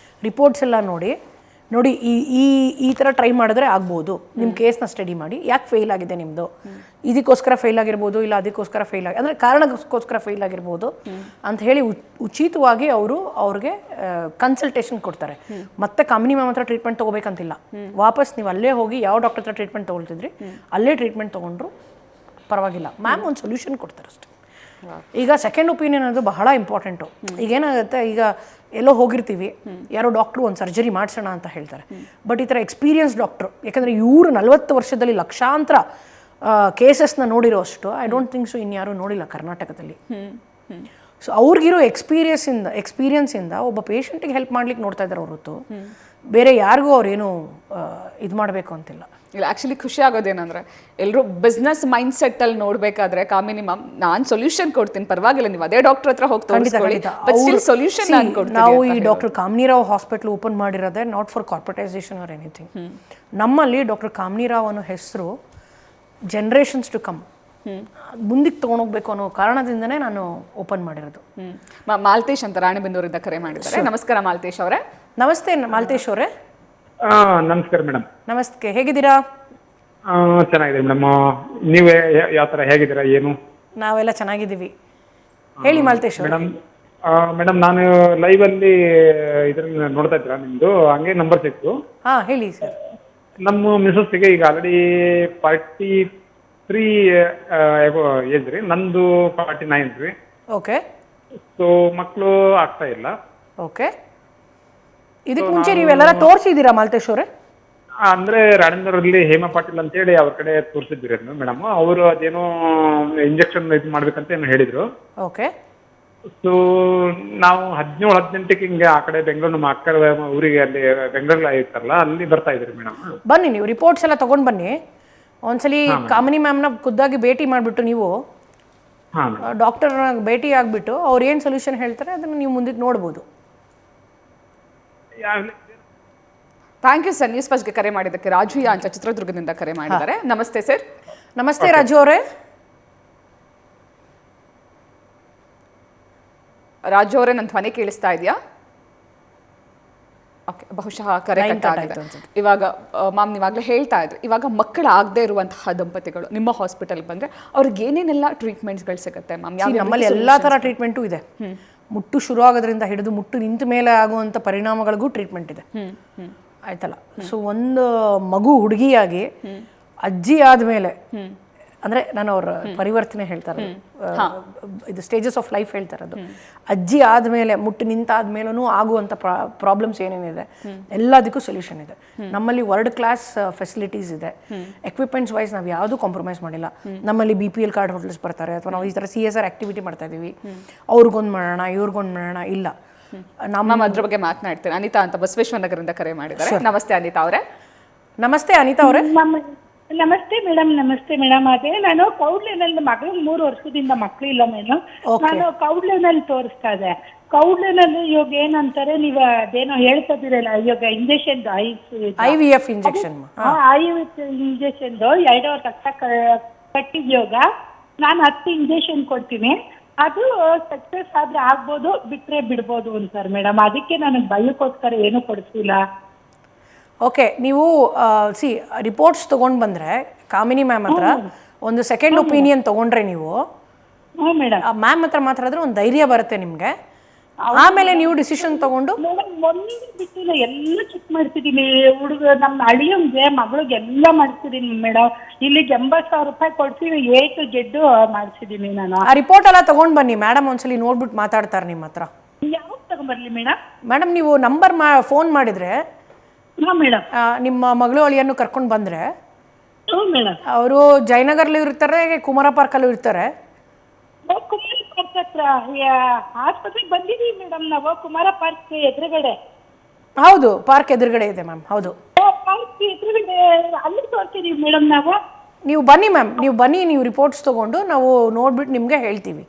ರಿಪೋರ್ಟ್ಸ್ ಎಲ್ಲ ನೋಡಿ ಈ ಥರ ಟ್ರೈ ಮಾಡಿದ್ರೆ ಆಗ್ಬೋದು, ನಿಮ್ಮ ಕೇಸ್ನ ಸ್ಟಡಿ ಮಾಡಿ, ಯಾಕೆ ಫೇಲ್ ಆಗಿದೆ ನಿಮ್ಮದು, ಇದಕ್ಕೋಸ್ಕರ ಫೇಲ್ ಆಗಿರ್ಬೋದು, ಇಲ್ಲ ಅದಕ್ಕೋಸ್ಕರ ಫೇಲ್ ಅಂದರೆ ಕಾರಣಕ್ಕೋಸ್ಕರ ಫೇಲ್ ಆಗಿರ್ಬೋದು ಅಂತ ಹೇಳಿ ಉಚಿತವಾಗಿ ಅವ್ರಿಗೆ ಕನ್ಸಲ್ಟೇಷನ್ ಕೊಡ್ತಾರೆ. ಮತ್ತೆ ಕಾಮಿನಿ ಮ್ಯಾಮ್ ಹತ್ರ ಟ್ರೀಟ್ಮೆಂಟ್ ತೊಗೋಬೇಕಂತಿಲ್ಲ, ವಾಪಸ್ ನೀವು ಅಲ್ಲೇ ಹೋಗಿ ಯಾವ ಡಾಕ್ಟರ್ ಹತ್ರ ಟ್ರೀಟ್ಮೆಂಟ್ ತೊಗೊಳ್ತಿದ್ರಿ ಅಲ್ಲೇ ಟ್ರೀಟ್ಮೆಂಟ್ ತೊಗೊಂಡ್ರು ಪರವಾಗಿಲ್ಲ, ಮ್ಯಾಮ್ ಒಂದು ಸೊಲ್ಯೂಷನ್ ಕೊಡ್ತಾರೆ ಅಷ್ಟೇ. ಈಗ ಸೆಕೆಂಡ್ ಒಪಿನಿಯನ್ ಅನ್ನೋದು ಬಹಳ ಇಂಪಾರ್ಟೆಂಟು. ಈಗೇನಾಗುತ್ತೆ, ಈಗ ಎಲ್ಲೋ ಹೋಗಿರ್ತೀವಿ, ಯಾರೋ ಡಾಕ್ಟ್ರು ಒಂದು ಸರ್ಜರಿ ಮಾಡಿಸೋಣ ಅಂತ ಹೇಳ್ತಾರೆ. ಬಟ್ ಈ ಥರ ಎಕ್ಸ್ಪೀರಿಯನ್ಸ್ ಡಾಕ್ಟ್ರು, ಯಾಕಂದರೆ ಇವರು 40 ವರ್ಷದಲ್ಲಿ ಲಕ್ಷಾಂತರ ಕೇಸಸ್ನ ನೋಡಿರೋ ಅಷ್ಟು ಐ ಡೋಂಟ್ ಥಿಂಕ್ ಸೊ ಇನ್ಯಾರೂ ನೋಡಿಲ್ಲ ಕರ್ನಾಟಕದಲ್ಲಿ. ಸೊ ಅವ್ರಿಗಿರೋ ಎಕ್ಸ್ಪೀರಿಯನ್ಸಿಂದ ಒಬ್ಬ ಪೇಷಂಟಿಗೆ ಹೆಲ್ಪ್ ಮಾಡ್ಲಿಕ್ಕೆ ನೋಡ್ತಾ ಇದ್ದಾರೆ ಹೊರತು ಬೇರೆ ಯಾರಿಗೂ ಅವ್ರೇನು ಇದು ಮಾಡಬೇಕು ಅಂತಿಲ್ಲ. ಇಲ್ಲ, ಆ್ಯಕ್ಚುಲಿ ಖುಷಿ ಆಗೋದೇನಂದ್ರೆ ಎಲ್ಲರೂ ಬಿಸ್ನೆಸ್ ಮೈಂಡ್ ಸೆಟ್ ಅಲ್ಲಿ ನೋಡ್ಬೇಕಾದ್ರೆ ಕಾಮಿನಿ ಮ್ಯಾಮ್ ನಾನು ಸೊಲ್ಯೂಷನ್ ಕೊಡ್ತೀನಿ, ಪರವಾಗಿಲ್ಲ ನೀವು ಅದೇ ಡಾಕ್ಟರ್ ಹತ್ರ ಹೋಗಿ ತೋರಿಸ್ಕೊಳ್ಳಿ, ಬಟ್ ಸ್ಟಿಲ್ ಸೊಲ್ಯೂಷನ್ ನಾನು ಕೊಡ್ತೀನಿ. ನಾವು ಈ doctor ಕಾಮಿನಿರಾವ್ hospital open ಮಾಡಿರೋದೇ not for corporatisation or anything. ನಮ್ಮಲ್ಲಿ ಡಾಕ್ಟರ್ ಕಾಮಿನಿರಾವ್ ಅನ್ನೋ ಹೆಸರು ಜನರೇಷನ್ಸ್ ಟು ಕಮ್ ಮುಂದಕ್ಕೆ ತೊಗೊಂಡೋಗ್ಬೇಕು ಅನ್ನೋ ಕಾರಣದಿಂದನೇ ನಾನು ಓಪನ್ ಮಾಡಿರೋದು. ಮಾಲ್ತೇಶ್ ಅಂತ ರಾಣಿಬೆನ್ನೂರಿಂದ ಕರೆ ಮಾಡಿದ್ದಾರೆ. ನಮಸ್ಕಾರ ಮಾಲ್ತೇಶ್ ಅವರೇ. ನಮಸ್ತೆ ಮಾಲ್ತೇಶ್ ಅವರೇ. ನಮಸ್ಕಾರ ಮೇಡಮ್. ನಮಸ್ತೆ, ಹೇಗಿದ್ದೀರಾ? ಚೆನ್ನಾಗಿದೆ ಮೇಡಮ್. ನೀವು ಯಾವ ಥರ ಹೇಗಿದ್ದೀರಾ? ಏನು? ನಾವೆಲ್ಲ ಚೆನ್ನಾಗಿದ್ದೀವಿ. ಹೇಳಿ ಮಾಲ್ತೇಶ್ ಅವರೇ. ಮೇಡಮ್ ನಾನು ಲೈವಲ್ಲಿ ಇದ್ರಲ್ಲಿ ನೋಡ್ತಾ ಇದ್ದೀರಾ ನಿಮ್ಮದು, ಹಂಗೆ ನಂಬರ್ ಸಿಕ್ತು. ಹಾಂ ಹೇಳಿ ಸರ್. ನಮ್ಮ ಮಿಸಸ್ಸಿಗೆ ಈಗ ಆಲ್ರೆಡಿ 43 ಏಜ್ ರೀ, ನಂದು 49 ರೀ. ಓಕೆ. ಸೊ ಮಕ್ಕಳು ಆಗ್ತಾ ಇಲ್ಲ. ಓಕೆ. ಇದಕ್ಕೆ ಮುಂಚೆ ನೀವೆಲ್ಲರ ತೋರಿಸಿದ್ದೀರಾ ಮಾಲ್ತೇಶ್ ಅವರೇ? ಅಂದ್ರೆ ರಾಣೇಂದ್ರಲ್ಲಿ ಹೇಮಾ ಪಾಟೀಲ್ ಅಂತೇಳಿ ಅವ್ರ ಕಡೆ ತೋರಿಸಿದ್ದೀರಿ ಮೇಡಮ್. ಅವರು ಅದೇನೋ ಇಂಜೆಕ್ಷನ್ ಇದು ಮಾಡ್ಬೇಕಂತ ಏನೋ ಹೇಳಿದ್ರು. ಓಕೆ. ಸೊ ನಾವು 17-18ಕ್ಕೆ ಹಿಂಗೆ ಆ ಕಡೆ ಬೆಂಗಳೂರು ನಮ್ಮ ಅಕ್ಕರ ಊರಿಗೆ ಅಲ್ಲಿ ಬೆಂಗಳೂರಲ್ಲಿ ಆಗಿರ್ತಾರಲ್ಲ ಅಲ್ಲಿ ಬರ್ತಾ ಇದ್ರಿ ಮೇಡಮ್. ಬನ್ನಿ, ನೀವು ರಿಪೋರ್ಟ್ಸ್ ಎಲ್ಲ ತೊಗೊಂಡು ಬನ್ನಿ. ಒಂದ್ಸಲಿ ಕಾಮಿನಿ ಮ್ಯಾಮ್ನ ಖುದ್ದಾಗಿ ಭೇಟಿ ಮಾಡಿಬಿಟ್ಟು ನೀವು ಡಾಕ್ಟರ್ನ ಭೇಟಿ ಆಗಿಬಿಟ್ಟು ಅವ್ರು ಏನು ಸೊಲ್ಯೂಷನ್ ಹೇಳ್ತಾರೆ ಅದನ್ನು ನೀವು ಮುಂದಕ್ಕೆ ನೋಡ್ಬೋದು. Thank you sir. ನ್ಯೂಸ್ ಫಸ್ಟ್ಗೆ ಕರೆ ಮಾಡಿದ್ದಕ್ಕೆ. ರಾಜು ಅಂತ ಚಿತ್ರದುರ್ಗದಿಂದ ಕರೆ ಮಾಡಿದ್ದಾರೆ. ನಮಸ್ತೆ ಸರ್. ನಮಸ್ತೆ ರಾಜು ಅವರೇ. ರಾಜು ಅವರೇ, ನನ್ನ ಧ್ವನಿ ಕೇಳಿಸ್ತಾ ಇದೆಯಾ? ಓಕೆ, ಬಹುಶಃ ಕರೆ ಕಟ್ ಆಗಿದೆ. ಇವಾಗ ಮ್ಯಾಮ್ ನೀವಾಗಲೇ ಹೇಳ್ತಾ ಇದ್ರಿ, ಇವಾಗ ಮಕ್ಕಳಾಗದೇ ಇರುವಂತಹ ದಂಪತಿಗಳು ನಿಮ್ಮ ಹಾಸ್ಪಿಟಲ್ಗೆ ಬಂದರೆ ಅವ್ರಿಗೆ ಏನೇನೆಲ್ಲ ಟ್ರೀಟ್ಮೆಂಟ್ಸ್ಗಳು ಸಿಗುತ್ತೆ ಮ್ಯಾಮ್? ನಮ್ಮಲ್ಲಿ ಎಲ್ಲ ಥರ ಟ್ರೀಟ್ಮೆಂಟು ಇದೆ. ಮುಟ್ಟು ಶುರು ಆಗೋದ್ರಿಂದ ಹಿಡಿದು ಮುಟ್ಟು ನಿಂತ ಮೇಲೆ ಆಗುವಂಥ ಪರಿಣಾಮಗಳಿಗೂ ಟ್ರೀಟ್ಮೆಂಟ್ ಇದೆ. ಆಯ್ತಲ್ಲ. ಸೊ ಒಂದು ಮಗು ಹುಡುಗಿಯಾಗಿ ಅಜ್ಜಿ ಆದಮೇಲೆ, ಅಂದರೆ ನಾನು ಅವ್ರ ಪರಿವರ್ತನೆ ಹೇಳ್ತಾರೆ, ಇದು ಸ್ಟೇಜಸ್ ಆಫ್ ಲೈಫ್ ಹೇಳ್ತಾರೆ, ಅದು ಅಜ್ಜಿ ಆದಮೇಲೆ ಮುಟ್ಟು ನಿಂತಾದ್ಮೇಲೂ ಆಗುವಂಥ ಪ್ರಾಬ್ಲಮ್ಸ್ ಏನೇನಿದೆ ಎಲ್ಲದಕ್ಕೂ ಸೊಲ್ಯೂಷನ್ ಇದೆ. ನಮ್ಮಲ್ಲಿ ವರ್ಲ್ಡ್ ಕ್ಲಾಸ್ ಫೆಸಿಲಿಟೀಸ್ ಇದೆ. ಎಕ್ವಿಪ್ಮೆಂಟ್ಸ್ ವೈಸ್ ನಾವು ಯಾವುದೂ ಕಾಂಪ್ರಮೈಸ್ ಮಾಡಿಲ್ಲ. ನಮ್ಮಲ್ಲಿ BPL ಕಾರ್ಡ್ ಹೋಲ್ಡರ್ಸ್ ಬರ್ತಾರೆ, ಅಥವಾ ನಾವು ಈ ಥರ CSR ಆಕ್ಟಿವಿಟಿ ಮಾಡ್ತಾ ಇದ್ದೀವಿ, ಅವ್ರಿಗೊಂದು ಮಾಡೋಣ ಇವ್ರಿಗೊಂದು ಮಾಡೋಣ ಇಲ್ಲ. ನಮ್ಮ ಅದ್ರ ಬಗ್ಗೆ ಮಾತನಾಡ್ತೇನೆ. ಅನಿತಾ ಅಂತ ಬಸವೇಶ್ವರ ನಗರದಿಂದ ಕರೆ ಮಾಡಿದ್ದಾರೆ. ನಮಸ್ತೆ ಅನಿತಾ ಅವರೇ. ನಮಸ್ತೆ ಅನಿತಾ ಅವರೇ. ನಮಸ್ತೆ ಮೇಡಮ್. ನಮಸ್ತೆ ಮೇಡಮ್. ಅದೇ ನಾನು ಕೌಡ್ಲೇನಲ್ಲಿ ಮಗಳಿಗೆ 3 ವರ್ಷದಿಂದ ಮಕ್ಕಳು ಇಲ್ಲ ಮೇಡಮ್. ನಾನು ಕೌಡ್ಲೇನಲ್ಲಿ ತೋರಿಸ್ತಾ ಇದ್ದೆ. ಕೌಡ್ಲೇನಲ್ಲಿ ಇವಾಗ ಏನಂತಾರೆ, ನೀವು ಅದೇನೋ ಹೇಳ್ತಿದ್ದೀರಲ್ಲ, ಇವಾಗ injection IVF injection, IVF injection 2 ರಕ್ತ ಕಟ್ಟಿದ್ಯೋಗ ನಾನು 10 ಇಂಜೆಕ್ಷನ್ ಕೊಡ್ತೀನಿ. ಅದು ಸಕ್ಸಸ್ ಆದ್ರೆ ಆಗ್ಬೋದು, ಬಿಟ್ರೆ ಬಿಡ್ಬೋದು ಅಂತಾರೆ ಮೇಡಮ್. ಅದಕ್ಕೆ ನನಗೆ ಭಯಕ್ಕೋಸ್ಕರ ಏನು ಕೊಡಿಸಿಲ್ಲ. ಓಕೆ, ನೀವು ರಿಪೋರ್ಟ್ಸ್ ತೊಗೊಂಡು ಬಂದರೆ ಕಾಮಿನಿ ಮ್ಯಾಮ್ ಹತ್ರ ಒಂದು ಸೆಕೆಂಡ್ ಒಪಿನಿಯನ್ ತೊಗೊಂಡ್ರೆ ನೀವು ಮ್ಯಾಮ್ ಹತ್ರ ಮಾತಾಡಿದ್ರೆ ಒಂದು ಧೈರ್ಯ ಬರುತ್ತೆ ನಿಮಗೆ. ಆಮೇಲೆ ನೀವು ಡಿಸಿಷನ್ ತಗೊಂಡು ಒಂದು ಬಿಟ್ಟಿಲ್ಲ, ಎಲ್ಲ ಚೆಕ್ ಮಾಡ್ತಿದ್ದೀನಿ. ಹುಡುಗ ನಮ್ಮ ಅಳಿಯಂಗೆ ಮಗಳಿಗೆ ಎಲ್ಲ ಮಾಡ್ತಿದ್ದೀನಿ ಮೇಡಮ್. ಇಲ್ಲಿಗೆ 80,000 ರೂಪಾಯಿ ಕೊಡ್ತೀನಿ, ಏಟು ಜೆಡ್ಡು ಮಾಡ್ಸಿದ್ದೀನಿ ನಾನು. ಆ ರಿಪೋರ್ಟ್ ಎಲ್ಲ ತಗೊಂಡು ಬನ್ನಿ, ಮೇಡಮ್ ಒಂದ್ಸಲಿ ನೋಡ್ಬಿಟ್ಟು ಮಾತಾಡ್ತಾರೆ ನಿಮ್ಮ ಹತ್ರ. ಯಾವಾಗ ತಗೊಂಡ್ಬರ್ಲಿ ಮೇಡಮ್? ಮೇಡಮ್ ನೀವು ನಂಬರ್ ಫೋನ್ ಮಾಡಿದರೆ ಮೇಡಮ್ ನಿಮ್ಮ ಮಗಳು ಅಳಿಯನ್ನು ಕರ್ಕೊಂಡು ಬಂದರೆ ಮೇಡಮ್ ಅವರು ಜಯನಗರ್ಲೂ ಇರ್ತಾರೆ, ಕುಮಾರ ಪಾರ್ಕಲ್ಲೂ ಇರ್ತಾರೆ. ಕುಮಾರ ಪಾರ್ಕ್ ಹತ್ರ ಆಸ್ಪತ್ರೆಗೆ ಬಂದಿದ್ದೀವಿ ಮೇಡಮ್ ನಾವು. ಕುಮಾರ ಪಾರ್ಕ್ ಎದುರುಗಡೆ. ಹೌದು, ಪಾರ್ಕ್ ಎದುರುಗಡೆ ಇದೆ ಮ್ಯಾಮ್. ಹೌದು, ಪಾರ್ಕ್ ಎದುರುಗಡೆ ಅಲ್ಲಿ ತೋರಿಸಿದೀವಿ ಮೇಡಮ್ ನಾವು. ನೀವು ಬನ್ನಿ ಮ್ಯಾಮ್, ನೀವು ರಿಪೋರ್ಟ್ಸ್ ತೊಗೊಂಡು ನಾವು ನೋಡ್ಬಿಟ್ಟು ನಿಮಗೆ ಹೇಳ್ತೀವಿ.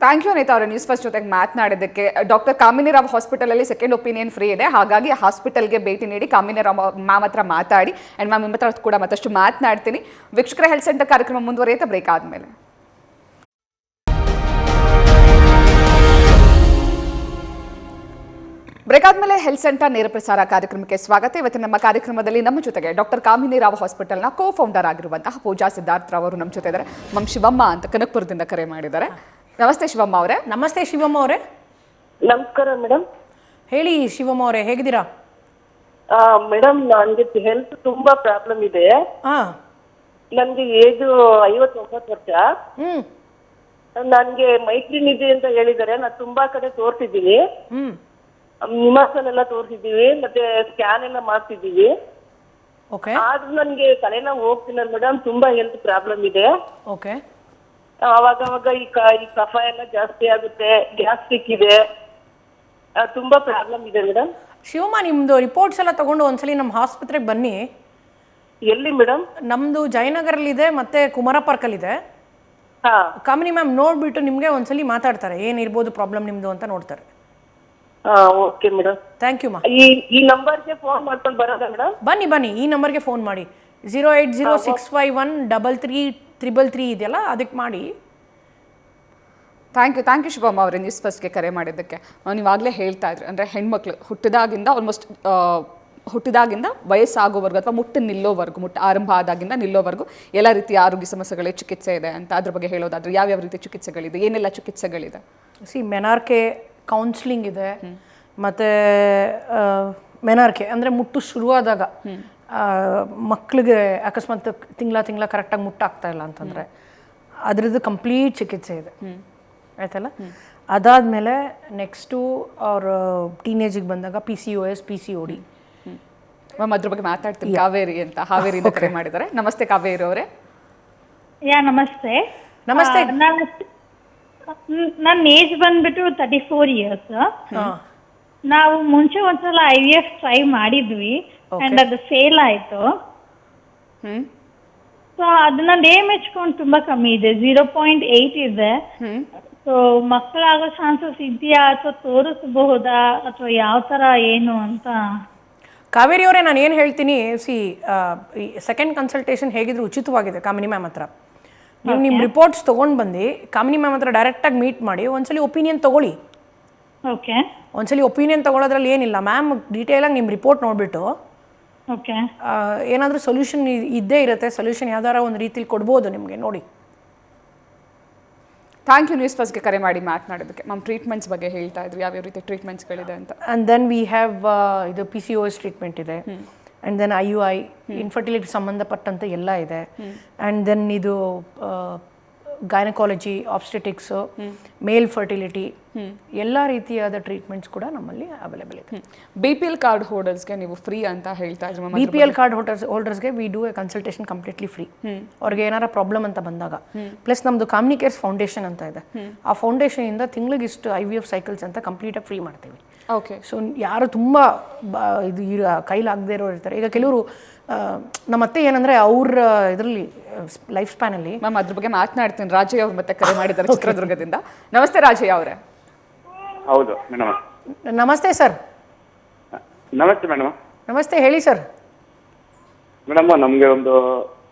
ಥ್ಯಾಂಕ್ ಯು ಅನಿತಾ ಅವರ ನ್ಯೂಸ್ ಫಸ್ಟ್ ಜೊತೆಗೆ ಮಾತನಾಡಿದ್ದಕ್ಕೆ. ಡಾಕ್ಟರ್ ಕಾಮಿನಿ ರಾವ್ ಹಾಸ್ಪಿಟಲಲ್ಲಿ ಸೆಕೆಂಡ್ ಒಪಿನಿಯನ್ ಫ್ರೀ ಇದೆ, ಹಾಗಾಗಿ ಹಾಸ್ಪಿಟಲ್ಗೆ ಭೇಟಿ ನೀಡಿ ಕಾಮಿನಿ ರಾವ್ ಮ್ಯಾಮ್ ಹತ್ರ ಮಾತಾಡಿ. ಆ್ಯಂಡ್ ಮ್ಯಾಮ್ ನಿಮ್ಮ ಹತ್ರ ಕೂಡ ಮತ್ತಷ್ಟು ಮಾತನಾಡ್ತೀನಿ. ವೀಕ್ಷಕರ ಹೆಲ್ತ್ ಸೆಂಟರ್ ಕಾರ್ಯಕ್ರಮ ಮುಂದುವರಿಯುತ್ತೆ ಬ್ರೇಕ್ ಆದಮೇಲೆ. ಬ್ರೇಕ್ ಆದಮೇಲೆ ಹೆಲ್ತ್ ಸೆಂಟರ್ ನೇರ ಪ್ರಸಾರ ಕಾರ್ಯಕ್ರಮಕ್ಕೆ ಸ್ವಾಗತ. ಇವತ್ತಿನ ನಮ್ಮ ಕಾರ್ಯಕ್ರಮದಲ್ಲಿ ನಮ್ಮ ಜೊತೆಗೆ ಡಾಕ್ಟರ್ ಕಾಮಿನಿ ರಾವ್ ಹಾಸ್ಪಿಟಲ್ನ ಕೋ-ಫೌಂಡರ್ ಆಗಿರುವಂತಹ ಪೂಜಾ ಸಿದ್ಧಾರ್ಥ ರಾವ್ ಅವರು ನಮ್ಮ ಜೊತೆ ಇದ್ದಾರೆ. ಮಮ್ ಶಿವಮ್ಮ ಅಂತ ಕನಕಪುರದಿಂದ ಕರೆ ಮಾಡಿದ್ದಾರೆ. ನಮಸ್ತೆ ಶಿವಮ್ಮ ಅವರೇ. ನಮಸ್ತೆ ಶಿವಮ್ಮ ಅವರೇ. ನಮಸ್ಕಾರ ಮೇಡಮ್. ಹೇಳಿ ಶಿವಮ್ಮ ಅವರೇ, ಹೇಗಿದ್ದೀರಾ? ಮೇಡಮ್, ನನಗೆ ಹೆಲ್ತ್ ತುಂಬಾ ಪ್ರಾಬ್ಲಮ್ ಇದೆ. ನನಗೆ ಏಜ್ 59 ವರ್ಷ. ನನಗೆ ಮೈಗ್ರೇನ್ ಇದೆ ಅಂತ ಹೇಳಿದ್ದಾರೆ. ನಾನು ತುಂಬಾ ಕಡೆ ತೋರಿಸಿದ್ದೀನಿ, ನಿಮಾಸಲ್ಲೆಲ್ಲ ತೋರಿಸಿದ್ದೀವಿ, ಮತ್ತೆ ಸ್ಕ್ಯಾನ್ ಎಲ್ಲ ಮಾಡ್ತಿದ್ದೀವಿ. ಓಕೆ ಆದ್ರೂ ನನ್ಗೆ ತಲೆನೋವು ಹೋಗ್ತಿಲ್ಲ ಮೇಡಮ್, ತುಂಬಾ ಹೆಲ್ತ್ ಪ್ರಾಬ್ಲಮ್ ಇದೆ. ಓಕೆ ಅವಾಗ ಈ ಕಫ ಎಲ್ಲ ಜಾಸ್ತಿ ಆಗುತ್ತೆ, ಗ್ಯಾಸ್ಟ್ರಿಕ್ ಇದೆ, ತುಂಬಾ ಪ್ರಾಬ್ಲಮ್ ಇದೆ ಮೇಡಮ್. ಶಿವಮ್ಮ, ನಿಮ್ಮದು ರಿಪೋರ್ಟ್ಸ್ ಎಲ್ಲ ತೊಗೊಂಡು ಒಂದ್ಸಲಿ ನಮ್ಮ ಆಸ್ಪತ್ರೆಗೆ ಬನ್ನಿ. ಎಲ್ಲಿ ಮೇಡಮ್? ನಮ್ಮದು ಜಯನಗರಲ್ಲಿದೆ ಮತ್ತು ಕುಮಾರ ಪಾರ್ಕಲ್ಲಿದೆ. ಹಾ ಕಾಮಿನಿ ಮ್ಯಾಮ್ ನೋಡಿಬಿಟ್ಟು ನಿಮಗೆ ಒಂದ್ಸಲಿ ಮಾತಾಡ್ತಾರೆ, ಏನಿರ್ಬೋದು ಪ್ರಾಬ್ಲಮ್ ನಿಮ್ಮದು ಅಂತ ನೋಡ್ತಾರೆ. ಹಾ ಓಕೆ ಮೇಡಮ್. ಥ್ಯಾಂಕ್ ಯು ಮಾ. ಈ ನಂಬರ್ಗೆ ಫೋನ್ ಮಾಡ್ಕೊಂಡು ಬರೋದಾ ಮೇಡಮ್? ಬನ್ನಿ ಈ ನಂಬರ್ಗೆ ಫೋನ್ ಮಾಡಿ. 08065133333 ಇದೆಯಲ್ಲ, ಅದಕ್ಕೆ ಮಾಡಿ. ಥ್ಯಾಂಕ್ ಯು ಶುಭಮ್ಮ ಅವರೇ ನ್ಯೂಸ್ ಫಸ್ಟ್ಗೆ ಕರೆ ಮಾಡಿದ್ದಕ್ಕೆ. ನೀವಾಗಲೇ ಹೇಳ್ತಾ ಇದ್ರಿ, ಅಂದರೆ ಹೆಣ್ಮಕ್ಳು ಹುಟ್ಟಿದಾಗಿಂದ ವಯಸ್ಸಾಗೋವರೆಗೂ ಅಥವಾ ಮುಟ್ಟು ನಿಲ್ಲೋವರೆಗೂ, ಮುಟ್ಟು ಆರಂಭ ಆದಾಗಿಂದ ನಿಲ್ಲೋವರೆಗೂ ಎಲ್ಲ ರೀತಿಯ ಆರೋಗ್ಯ ಸಮಸ್ಯೆಗಳಿಗೆ ಚಿಕಿತ್ಸೆ ಇದೆ ಅಂತ. ಅದ್ರ ಬಗ್ಗೆ ಹೇಳೋದಾದ್ರೆ ಯಾವ್ಯಾವ ರೀತಿಯ ಚಿಕಿತ್ಸೆಗಳಿದೆ, ಏನೆಲ್ಲ ಚಿಕಿತ್ಸೆಗಳಿದೆ? ಮೆನಾರ್ಕೆ ಕೌನ್ಸಿಲಿಂಗ್ ಇದೆ, ಮತ್ತು ಮೆನಾರ್ಕೆ ಅಂದರೆ ಮುಟ್ಟು ಶುರುವಾದಾಗ ಮಕ್ಕಳಿಗೆ ಅಕಸ್ಮಾತ್ ತಿಂಗಳ ಕರೆಕ್ಟಾಗಿ ಮುಟ್ಟಾಗ್ತಾ ಇಲ್ಲ ಅಂತಂದರೆ ಅದರದ್ದು ಕಂಪ್ಲೀಟ್ ಚಿಕಿತ್ಸೆ ಇದೆ, ಆಯ್ತಲ್ಲ. ಅದಾದಮೇಲೆ ನೆಕ್ಸ್ಟು ಅವ್ರ ಟೀನೇಜಿಗೆ ಬಂದಾಗ PCOS PCOD. ಮ್ಯಾಮ್ ಅದ್ರ ಬಗ್ಗೆ ಮಾತಾಡ್ತೀನಿ. ಕಾವೇರಿ ಅಂತ ಹಾವೇರಿಯಿಂದ ಕರೆ ಮಾಡಿದ್ದಾರೆ. ನಮಸ್ತೆ ಕಾವೇರಿ ಅವರೇ. ನಮಸ್ತೆ. ನಮಸ್ತೆ. ನನ್ನ ಏಜ್ ಬಂದ್ಬಿಟ್ಟು 34 ಇಯರ್ಸ್. ನಾವು ಮುಂಚೆ ಒಂದ್ಸಲ IVF ಟ್ರೈ ಮಾಡಿದ್ವಿ ಅಂಡ್ ಅದು ಫೇಲ್ ಆಯ್ತು. ಸೊ ಅದನ್ನ ಡ್ಯಾಮೇಜ್ ಕೌಂಟ್ ತುಂಬಾ ಕಮ್ಮಿ ಇದೆ, 0.8 ಇದೆ. ಸೊ ಮಕ್ಕಳಾಗೋ ಚಾನ್ಸಸ್ ಇದೆಯಾ ಅಥವಾ ತೋರಿಸಬಹುದಾ ಅಥವಾ ಯಾವ ತರ ಏನು ಅಂತ? ಕಾವೇರಿ ಅವರೇ, ನಾನು ಏನು ಹೇಳ್ತೀನಿ, ಸೆಕೆಂಡ್ ಕನ್ಸಲ್ಟೇಷನ್ ಹೇಗಿದ್ರು ಉಚಿತವಾಗಿದೆ ಕಾಮಿನಿ ಮ್ಯಾಮ್ ಹತ್ರ. ನೀವು ನಿಮ್ಮ ರಿಪೋರ್ಟ್ಸ್ ತೊಗೊಂಡು ಬಂದು ಕಾಮಿನಿ ಮ್ಯಾಮ್ ಹತ್ರ ಡೈರೆಕ್ಟಾಗಿ ಮೀಟ್ ಮಾಡಿ ಒಂದ್ಸಲಿ ಒಪಿನಿಯನ್ ತೊಗೊಳ್ಳಿ. ಓಕೆ. ಒಂದ್ಸಲಿ ಒಪಿನಿಯನ್ ತೊಗೊಳೋದ್ರಲ್ಲಿ ಏನಿಲ್ಲ. ಮ್ಯಾಮ್ ಡೀಟೇಲಾಗಿ ನಿಮ್ಮ ರಿಪೋರ್ಟ್ ನೋಡಿಬಿಟ್ಟು ಓಕೆ ಏನಾದರೂ ಸೊಲ್ಯೂಷನ್ ಇದ್ದೇ ಇರುತ್ತೆ. ಸೊಲ್ಯೂಷನ್ ಯಾವ್ದಾರ ಒಂದು ರೀತಿಲಿ ಕೊಡ್ಬೋದು ನಿಮಗೆ, ನೋಡಿ. ಥ್ಯಾಂಕ್ ಯು ನ್ಯೂಸ್ ಫಸ್ಟ್ಗೆ ಕರೆ ಮಾಡಿ ಮಾತನಾಡೋದಕ್ಕೆ. ಮ್ಯಾಮ್ ಟ್ರೀಟ್ಮೆಂಟ್ಸ್ ಬಗ್ಗೆ ಹೇಳ್ತಾ ಇದ್ವಿ, ಯಾವ್ಯಾವ ರೀತಿ ಟ್ರೀಟ್ಮೆಂಟ್ಸ್ಗಳಿದೆ ಅಂತ. ಆ್ಯಂಡ್ ದೆನ್ ವಿ ಹ್ಯಾವ್ ಇದು PCOS ಟ್ರೀಟ್ಮೆಂಟ್ ಇದೆ, ಆ್ಯಂಡ್ ದೆನ್ IUI ಇನ್ಫರ್ಟಿಲಿಟಿ ಸಂಬಂಧಪಟ್ಟಂತೆ ಎಲ್ಲ ಇದೆ. ಆ್ಯಂಡ್ ದೆನ್ ಇದು ಗೈನಕಾಲಜಿ, ಆಬ್ಸ್ಟೆಟಿಕ್ಸು, ಮೇಲ್ ಫರ್ಟಿಲಿಟಿ, ಎಲ್ಲ ರೀತಿಯಾದ ಟ್ರೀಟ್ಮೆಂಟ್ಸ್ ಕೂಡ ನಮ್ಮಲ್ಲಿ ಅವೈಲೇಬಲ್ ಇದೆ. BPL ಕಾರ್ಡ್ ಹೋಲ್ಡರ್ಸ್ಗೆ ನೀವು ಫ್ರೀ ಅಂತ ಹೇಳ್ತಾ ಇದ್ರಿ ಮ್ಯಾಮ್. BPL ಕಾರ್ಡ್ ಹೋಲ್ಡರ್ಸ್ಗೆ we do a consultation completely free. ಅವ್ರಿಗೆ ಏನಾರ ಪ್ರಾಬ್ಲಮ್ ಅಂತ ಬಂದಾಗ. ಪ್ಲಸ್ ನಮ್ಮದು ಕಾಮಿನಿ ಕೇರ್ಸ್ ಫೌಂಡೇಶನ್ ಅಂತ ಇದೆ. ಆ ಫೌಂಡೇಶನಿಂದ ತಿಂಗಳಿಗಿಷ್ಟು IVF ಸೈಕಲ್ಸ್ ಅಂತ ಕಂಪ್ಲೀಟಾಗಿ ಫ್ರೀ ಮಾಡ್ತೀವಿ. ಓಕೆ. ಸೊ ಯಾರು ತುಂಬ ಇದು ಕೈಲಾಗದೇ ಇರೋರು ಇರ್ತಾರೆ. ಈಗ ಕೆಲವರು ನಮ್ಮ ಅತ್ತೆ ಏನಂದರೆ ಅವ್ರ ಇದರಲ್ಲಿ ಲೈಫ್ ಸ್ಪ್ಯಾನಲ್ಲಿ. ಮ್ಯಾಮ್ ಅದ್ರ ಬಗ್ಗೆ ಮಾತನಾಡ್ತೀನಿ. ರಾಜಯ್ಯ ಅವ್ರು ಮತ್ತೆ ಕರೆ ಮಾಡಿದ್ದಾರೆ ಚಿತ್ರದುರ್ಗದಿಂದ. ನಮಸ್ತೆ ರಾಜಯ್ಯ ಅವರೇ. ಹೌದು ಮೇಡಮ್. ನಮಸ್ತೆ ಸರ್. ನಮಸ್ತೆ ಮೇಡಮ್. ನಮಸ್ತೆ, ಹೇಳಿ ಸರ್. ಮೇಡಮ್ ನಮಗೆ ಒಂದು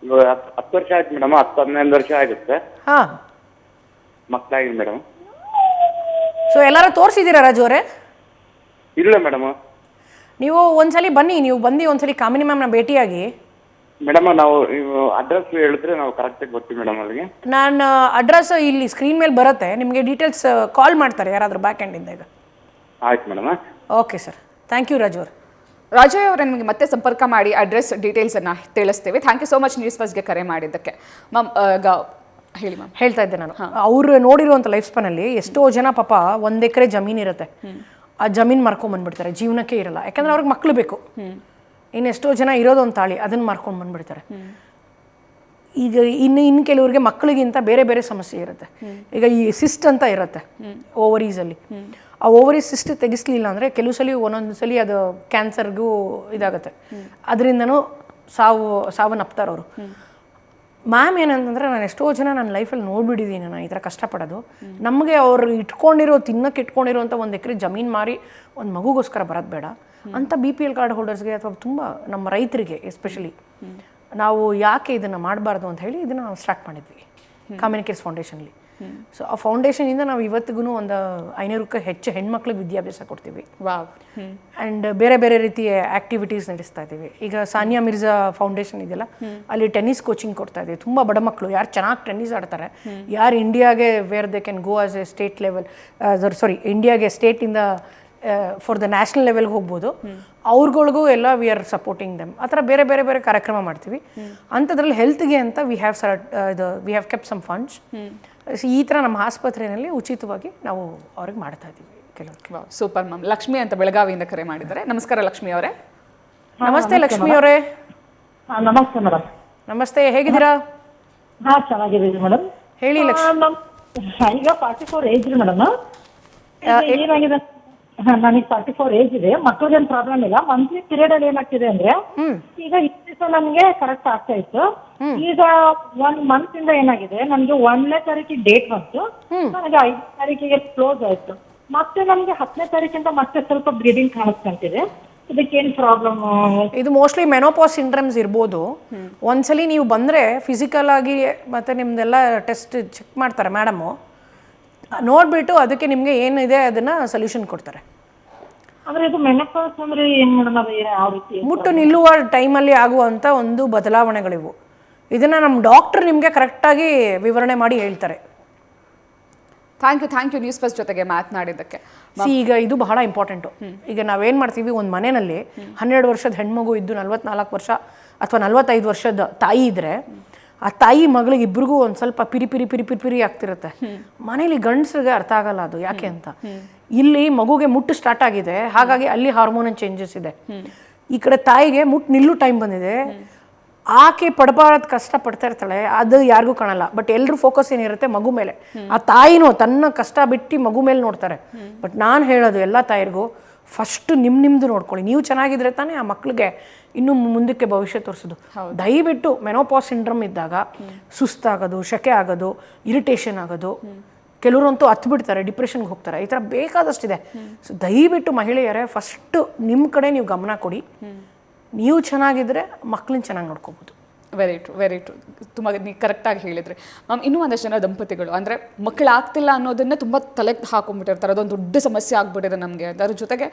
10 ವರ್ಷ ಆಯ್ತು ಮೇಡಮ್, 10-15 ವರ್ಷ ಆಗುತ್ತೆ ಹಾಂ. ಮಕ್ಕಳಾಗಿದೆ ಮೇಡಮ್. ಸೊ ಎಲ್ಲರೂ ತೋರಿಸಿದ್ದೀರಾ ರಾಜು ಅವರೇ? ಇಲ್ಲ ಮೇಡಮ್. ನೀವು ಒಂದ್ಸಲಿ ಬನ್ನಿ, ನೀವು ಬಂದು ಒಂದ್ಸಲಿ ಕಾಮಿನಿ ಮ್ಯಾಮ್ನ ಭೇಟಿಯಾಗಿ. ಮೇಡಮ್ ನಾವು ಅಡ್ರೆಸ್ ಹೇಳಿದ್ರೆ ನಾವು ಕರೆಕ್ಟಾಗಿ ಬರ್ತೀವಿ ಮೇಡಮ್ ಅಲ್ಲಿಗೆ. ನಾನು ಅಡ್ರೆಸ್ ಇಲ್ಲಿ ಸ್ಕ್ರೀನ್ ಮೇಲೆ ಬರುತ್ತೆ, ನಿಮಗೆ ಡೀಟೇಲ್ಸ್ ಕಾಲ್ ಮಾಡ್ತಾರೆ ಯಾರಾದರೂ ಬ್ಯಾಕ್ ಎಂಡಿಂದ. ಈಗ ಆಯ್ತು madam. Okay sir, thank you Raju ಅವರು. ರಾಜಯ್ಯ ಅವರೇ, ನಿಮಗೆ ಮತ್ತೆ ಸಂಪರ್ಕ ಮಾಡಿ ಅಡ್ರೆಸ್ ಡೀಟೇಲ್ಸನ್ನು ತಿಳಿಸ್ತೇವೆ. Thank you so much News ಫಸ್ಟ್ಗೆ ಕರೆ ಮಾಡಿದ್ದಕ್ಕೆ. ಮ್ಯಾಮ್ ಹೇಳಿ ಮ್ಯಾಮ್. ಹೇಳ್ತಾ ಇದ್ದೆ ನಾನು, ಅವ್ರು ನೋಡಿರುವಂಥ ಲೈಫ್ ಸ್ಪಾನಲ್ಲಿ ಎಷ್ಟೋ ಜನ ಪಾಪ 1 ಎಕರೆ ಜಮೀನು ಇರುತ್ತೆ, ಆ ಜಮೀನು ಮಾರ್ಕೊಂಡ್ಬಂದ್ಬಿಡ್ತಾರೆ, ಜೀವನಕ್ಕೆ ಇರಲ್ಲ. ಯಾಕಂದ್ರೆ ಅವ್ರಿಗೆ ಮಕ್ಕಳು ಬೇಕು. ಇನ್ನು ಎಷ್ಟೋ ಜನ ಇರೋದೊಂದು ತಾಳಿ, ಅದನ್ನು ಮಾರ್ಕೊಂಡು ಬಂದ್ಬಿಡ್ತಾರೆ. ಈಗ ಇನ್ನು ಕೆಲವರಿಗೆ ಮಕ್ಕಳಿಗಿಂತ ಬೇರೆ ಬೇರೆ ಸಮಸ್ಯೆ ಇರುತ್ತೆ. ಈಗ ಈ ಸಿಸ್ಟ್ ಅಂತ ಇರುತ್ತೆ ಓವರೀಸಲ್ಲಿ. ಆ ಓವರೀಸ್ ಸಿಸ್ಟ್ ತೆಗಿಸ್ಲಿಲ್ಲ ಅಂದರೆ ಕೆಲವು ಸಲ ಒಂದೊಂದು ಸಲ ಅದು ಕ್ಯಾನ್ಸರ್ಗೂ ಇದಾಗುತ್ತೆ. ಅದರಿಂದನೂ ಸಾವನ್ನಪ್ತಾರೆ ಅವರು. ಮ್ಯಾಮ್ ಏನಂತಂದರೆ, ನಾನು ಎಷ್ಟೋ ಜನ ನನ್ನ ಲೈಫಲ್ಲಿ ನೋಡ್ಬಿಟ್ಟಿದ್ದೀನಿ ನಾನು ಈ ಥರ ಕಷ್ಟಪಡೋದು. ನಮಗೆ ಅವ್ರು ತಿನ್ನಕ್ಕೆ ಇಟ್ಕೊಂಡಿರೋಂಥ 1 ಎಕರೆ ಜಮೀನು ಮಾರಿ ಒಂದು ಮಗುಗೋಸ್ಕರ ಬರೋದು ಬೇಡ ಅಂತ BPL ಕಾರ್ಡ್ ಹೋಲ್ಡರ್ಸ್ಗೆ ಅಥವಾ ತುಂಬ ನಮ್ಮ ರೈತರಿಗೆ ಎಸ್ಪೆಷಲಿ ನಾವು ಯಾಕೆ ಇದನ್ನು ಮಾಡಬಾರ್ದು ಅಂತ ಹೇಳಿ ಇದನ್ನು ನಾವು ಸ್ಟಾರ್ಟ್ ಮಾಡಿದ್ವಿ ಕಾಮಿನಿ ಕೇರ್ಸ್ ಫೌಂಡೇಶನ್ಲಿ. ಸೊ ಆ ಫೌಂಡೇಶನಿಂದ ನಾವು ಇವತ್ತಿಗೂ ಒಂದು 500ಕ್ಕೂ ಹೆಚ್ಚು ಹೆಣ್ಮಕ್ಳಿಗೆ ವಿದ್ಯಾಭ್ಯಾಸ ಕೊಡ್ತೀವಿ. ಆ್ಯಂಡ್ ಬೇರೆ ಬೇರೆ ರೀತಿಯ ಆ್ಯಕ್ಟಿವಿಟೀಸ್ ನಡೆಸ್ತಾ ಇದ್ದೀವಿ. ಈಗ ಸಾನಿಯಾ ಮಿರ್ಜಾ ಫೌಂಡೇಶನ್ ಇದೆಯಲ್ಲ, ಅಲ್ಲಿ ಟೆನ್ನಿಸ್ ಕೋಚಿಂಗ್ ಕೊಡ್ತಾ ಇದ್ದೀವಿ. ತುಂಬ ಬಡ ಮಕ್ಕಳು ಯಾರು ಚೆನ್ನಾಗಿ ಟೆನ್ನಿಸ್ ಆಡ್ತಾರೆ, ಯಾರು ಇಂಡಿಯಾಗೆ where they can go as A state level, ಇಂಡಿಯಾಗೆ ಸ್ಟೇಟಿಂದ ಫಾರ್ ದ ನ್ಯಾಷನಲ್ ಲೆವೆಲ್ಗೆ ಹೋಗ್ಬೋದು, ಅವ್ರಗಳಿಗೂ ಎಲ್ಲ ವಿ ಆರ್ ಸಪೋರ್ಟಿಂಗ್ ದೆಮ್. ಆ ಥರ ಬೇರೆ ಬೇರೆ ಬೇರೆ ಕಾರ್ಯಕ್ರಮ ಮಾಡ್ತೀವಿ. ಅಂಥದ್ರಲ್ಲಿ ಹೆಲ್ತ್ಗೆ ಅಂತ we have kept some funds. ಈ ಥರ ನಮ್ಮ ಆಸ್ಪತ್ರೆಯಲ್ಲಿ ಉಚಿತವಾಗಿ ನಾವು ಅವ್ರಿಗೆ ಮಾಡ್ತಾ ಇದ್ದೀವಿ ಕೆಲವು. Super ma'am. ಲಕ್ಷ್ಮಿ ಅಂತ ಬೆಳಗಾವಿಯಿಂದ ಕರೆ ಮಾಡಿದ್ದಾರೆ. ನಮಸ್ಕಾರ ಲಕ್ಷ್ಮಿ ಅವರೇ. ನಮಸ್ತೆ ಲಕ್ಷ್ಮಿ ಅವರೇ. ನಮಸ್ತೆ ಮೇಡಮ್. ನಮಸ್ತೆ, ಹೇಗಿದ್ದೀರಾ? ಹಾ ಚೆನ್ನಾಗಿದ್ದೀವಿ ಮೇಡಮ್. ಹೇಳಿ ಲಕ್ಷ್ಮಿ. ಈಗ 44 ಏಜ್ ರೀ ಮೇಡಮ್. ಏನಾಗಿದೆ, ನನಗೆ 44 ಏಜ್ ಇದೆ. ಮಕ್ಕಳಿಗೇನು ಪ್ರಾಬ್ಲಮ್ ಇಲ್ಲ. ಮಂತ್ಲಿ ಪೀರಿಯಡ್ ಅಲ್ಲಿ ಏನಾಗ್ತಿದೆ ಅಂದ್ರೆ ಈಗ ಇಷ್ಟು ದಿವಸ ನಮ್ಗೆ ಕರೆಕ್ಟ್ ಆಗ್ತಾ ಇತ್ತು. ಈಗ 1 ಮಂತ್ ಇಂದ ಏನಾಗಿದೆ, ನಮ್ಗೆ 1ನೇ ತಾರೀಕಿಗೆ ಡೇಟ್ ಬಂತು, ನನಗೆ 5ನೇ ತಾರೀಕಿಗೆ ಕ್ಲೋಸ್ ಆಯ್ತು. ಮತ್ತೆ ನಮ್ಗೆ 10ನೇ ತಾರೀಕಿಂದ ಮತ್ತೆ ಸ್ವಲ್ಪ ಬ್ಲೀಡಿಂಗ್ ಕಾಣಿಸ್ಕೊಂತಿದೆ. ಇದಕ್ಕೇನು ಪ್ರಾಬ್ಲಮ್? ಇದು ಮೋಸ್ಟ್ಲಿ ಮೆನೋಪಾಸ್ ಸಿಂಡ್ರಮ್ಸ್ ಇರ್ಬೋದು. ಒಂದ್ಸಲಿ ನೀವು ಬಂದರೆ ಫಿಸಿಕಲ್ ಆಗಿ ಮತ್ತು ನಿಮ್ದೆಲ್ಲ ಟೆಸ್ಟ್ ಚೆಕ್ ಮಾಡ್ತಾರೆ ಮೇಡಮು. ನೋಡಿಬಿಟ್ಟು ಅದಕ್ಕೆ ನಿಮಗೆ ಏನಿದೆ ಅದನ್ನು ಸೊಲ್ಯೂಷನ್ ಕೊಡ್ತಾರೆ. ಅಂದ್ರೆ ಇದು ಮೆನೋಪಾಸ್ ಅಂದ್ರೆ ಏನು ಮೇಡಮ್? ಅದು ಯಾವ ರೀತಿ? ಮುಟ್ಟು ನಿಲ್ಲುವ ಟೈಮಲ್ಲಿ ಆಗುವಂಥ ಒಂದು ಬದಲಾವಣೆಗಳಿವು. ಇದನ್ನು ನಮ್ಮ ಡಾಕ್ಟ್ರ್ ನಿಮಗೆ ಕರೆಕ್ಟಾಗಿ ವಿವರಣೆ ಮಾಡಿ ಹೇಳ್ತಾರೆ. ಥ್ಯಾಂಕ್ ಯು ನ್ಯೂಸ್ ಫಸ್ಟ್ ಜೊತೆಗೆ ಮಾತನಾಡಿದ್ದಕ್ಕೆ. ಈಗ ಇದು ಬಹಳ ಇಂಪಾರ್ಟೆಂಟು. ಈಗ ನಾವೇನು ಮಾಡ್ತೀವಿ, ಒಂದು ಮನೆಯಲ್ಲಿ 12 ವರ್ಷದ ಹೆಣ್ಮಗು ಇದ್ದು 44 ವರ್ಷ ಅಥವಾ 45 ವರ್ಷದ ತಾಯಿ ಇದ್ದರೆ, ಆ ತಾಯಿ ಮಗಳಿಗೆ ಇಬ್ರಿಗೂ ಒಂದು ಸ್ವಲ್ಪ ಪಿರಿ ಆಗ್ತಿರುತ್ತೆ. ಮನೇಲಿ ಗಂಡಸ್ರಿಗೆ ಅರ್ಥ ಆಗಲ್ಲ ಅದು ಯಾಕೆ ಅಂತ. ಇಲ್ಲಿ ಮಗುಗೆ ಮುಟ್ಟು ಸ್ಟಾರ್ಟ್ ಆಗಿದೆ, ಹಾಗಾಗಿ ಅಲ್ಲಿ ಹಾರ್ಮೋನಲ್ ಚೇಂಜಸ್ ಇದೆ. ಈ ಕಡೆ ತಾಯಿಗೆ ಮುಟ್ಟು ನಿಲ್ಲು ಟೈಮ್ ಬಂದಿದೆ. ಆಕೆ ಪಡಬಾರದು ಕಷ್ಟ ಪಡ್ತಾ ಇರ್ತಾಳೆ, ಅದು ಯಾರಿಗೂ ಕಾಣಲ್ಲ. ಬಟ್ ಎಲ್ಲರೂ ಫೋಕಸ್ ಏನಿರುತ್ತೆ ಮಗು ಮೇಲೆ. ಆ ತಾಯಿನೂ ತನ್ನ ಕಷ್ಟ ಬಿಟ್ಟು ಮಗು ಮೇಲೆ ನೋಡ್ತಾರೆ. ಬಟ್ ನಾನು ಹೇಳೋದು ಎಲ್ಲ ತಾಯಿರಿಗೂ, ಫಸ್ಟ್ ನಿಮ್ಮದು ನೋಡ್ಕೊಳ್ಳಿ. ನೀವು ಚೆನ್ನಾಗಿದ್ರೆ ತಾನೇ ಆ ಮಕ್ಕಳಿಗೆ ಇನ್ನೂ ಮುಂದಕ್ಕೆ ಭವಿಷ್ಯ ತೋರಿಸೋದು. ದಯವಿಟ್ಟು ಮೆನೋಪಾಸ್ ಸಿಂಡ್ರಮ್ ಇದ್ದಾಗ ಸುಸ್ತಾಗೋದು, ಶೆಕೆ ಆಗೋದು, ಇರಿಟೇಷನ್ ಆಗೋದು, ಕೆಲವರಂತೂ ಹತ್ಬಿಡ್ತಾರೆ, ಡಿಪ್ರೆಷನ್ಗೆ ಹೋಗ್ತಾರೆ. ಈ ಥರ ಬೇಕಾದಷ್ಟಿದೆ. ಸೊ ದಯವಿಟ್ಟು ಮಹಿಳೆಯರೇ, ಫಸ್ಟು ನಿಮ್ಮ ಕಡೆ ನೀವು ಗಮನ ಕೊಡಿ. ನೀವು ಚೆನ್ನಾಗಿದ್ದರೆ ಮಕ್ಕಳನ್ನ ಚೆನ್ನಾಗಿ ನೋಡ್ಕೋಬೋದು. Very true. ತುಂಬ ನೀವು ಕರೆಕ್ಟಾಗಿ ಹೇಳಿದ್ರಿ ಮ್ಯಾಮ್. ಇನ್ನೂ ಒಂದಷ್ಟು ಜನ ದಂಪತಿಗಳು ಅಂದರೆ ಮಕ್ಕಳಾಗ್ತಿಲ್ಲ ಅನ್ನೋದನ್ನೇ ತುಂಬ ತಲೆಗೆ ಹಾಕೊಂಡ್ಬಿಟ್ಟಿರ್ತಾರೆ. ಅದೊಂದು ದೊಡ್ಡ ಸಮಸ್ಯೆ ಆಗ್ಬಿಟ್ಟಿದೆ ನಮಗೆ. ಅದ್ರ ಜೊತೆಗೆ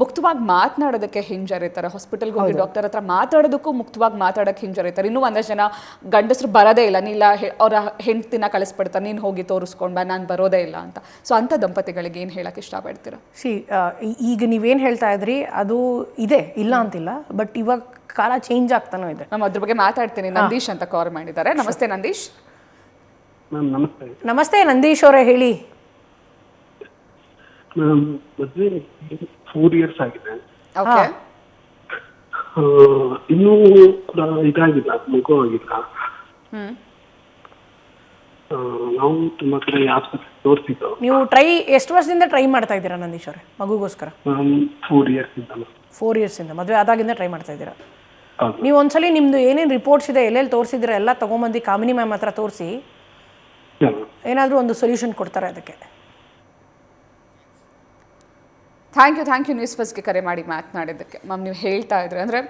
ಮುಕ್ತವಾಗಿ ಮಾತನಾಡೋದಕ್ಕೆ ಹಿಂಜರಿತಾರೆ. ಹಾಸ್ಪಿಟಲ್ಗೆ ಹೋಗಿ ಡಾಕ್ಟರ್ ಹತ್ರ ಮಾತಾಡೋದಕ್ಕೂ ಮುಕ್ತವಾಗಿ ಮಾತಾಡೋಕ್ಕೆ ಹಿಂಜರಿತಾರೆ. ಇನ್ನೂ ಒಂದಷ್ಟು ಜನ ಗಂಡಸರು ಬರೋದೇ ಇಲ್ಲ, ನೀಲ್ಲ ಅವರ ಹೆಂಡ್ತಿನ ಕಳಿಸ್ಬಿಡ್ತಾರೆ, ನೀನು ಹೋಗಿ ತೋರಿಸ್ಕೊಂಡು ಬಾ, ನಾನು ಬರೋದೇ ಇಲ್ಲ ಅಂತ. ಸೊ ಅಂಥ ದಂಪತಿಗಳಿಗೆ ಏನು ಹೇಳೋಕ್ಕೆ ಇಷ್ಟಪಡ್ತೀರಾ? ಈಗ ನೀವೇನು ಹೇಳ್ತಾ ಇದ್ರಿ ಅದು ಇದೆ, ಇಲ್ಲ ಅಂತಿಲ್ಲ. ಬಟ್ ಇವಾಗ ಕಾಲ ಚೇಂಜ್ ಆಗ್ತಾನೂ ಇದೆ. ನಮ್ಮ ಅದ್ರ ಬಗ್ಗೆ ಮಾತಾಡ್ತೀನಿ. ನಂದೀಶ್ ಅಂತ ಕಾಲ್ ಮಾಡಿದ್ದಾರೆ. ನಮಸ್ತೆ ನಂದೀಶ್. ನಮಸ್ತೆ. ನಮಸ್ತೆ ನಂದೀಶ್ ಅವರೇ, ಹೇಳಿ. ಮದುವೆ 4 ಇಯರ್ಸ್ ಆಗಿದೆ. ಓಕೆ. ಇನ್ನೂ ಕೂಡ ಇದಾಗಿಲ್ಲ, ಮಗು ಆಗಿಲ್ಲ. ನಾವು ತುಂಬಾ ಕಡೆ ಆಸ್ಪತ್ರೆ ತೋರಿಸಿದ್ದು. ನೀವು ಎಷ್ಟು ವರ್ಷದಿಂದ ಟ್ರೈ ಮಾಡ್ತಾ ಇದ್ದೀರಾ ನಂದೀಶ್ ಅವರೇ ಮಗುಗೋಸ್ಕರ? 4 ಇಯರ್ಸ್ ಇಂದ. 4 ಇಯರ್ಸಿಂದ ಮದುವೆ ಆದಾಗಿಂದ ಟ್ರೈ ಮಾಡ್ತಾ ಇದ್ದೀರಾ? ನೀವು ಒಂದ್ಸಲಿ ನಿಮ್ದು ಏನೇನು ರಿಪೋರ್ಟ್ಸ್ ಇದೆ, ಎಲ್ಲೆಲ್ಲಿ ತೋರಿಸಿದ್ರೆ ಎಲ್ಲ ತೊಗೊಂಬಂದು ಕಾಮಿನಿ ಮ್ಯಾಮ್ ಹತ್ರ ತೋರಿಸಿ, ಏನಾದರೂ ಒಂದು ಸೊಲ್ಯೂಷನ್ ಕೊಡ್ತಾರೆ ಅದಕ್ಕೆ. ಥ್ಯಾಂಕ್ ಯು ನ್ಯೂಸ್ ಫಸ್ಟ್ಗೆ ಕರೆ ಮಾಡಿ ಮಾತನಾಡಿದ್ದಕ್ಕೆ. ಮ್ಯಾಮ್, ನೀವು ಹೇಳ್ತಾ ಇದ್ರೆ ಅಂದರೆ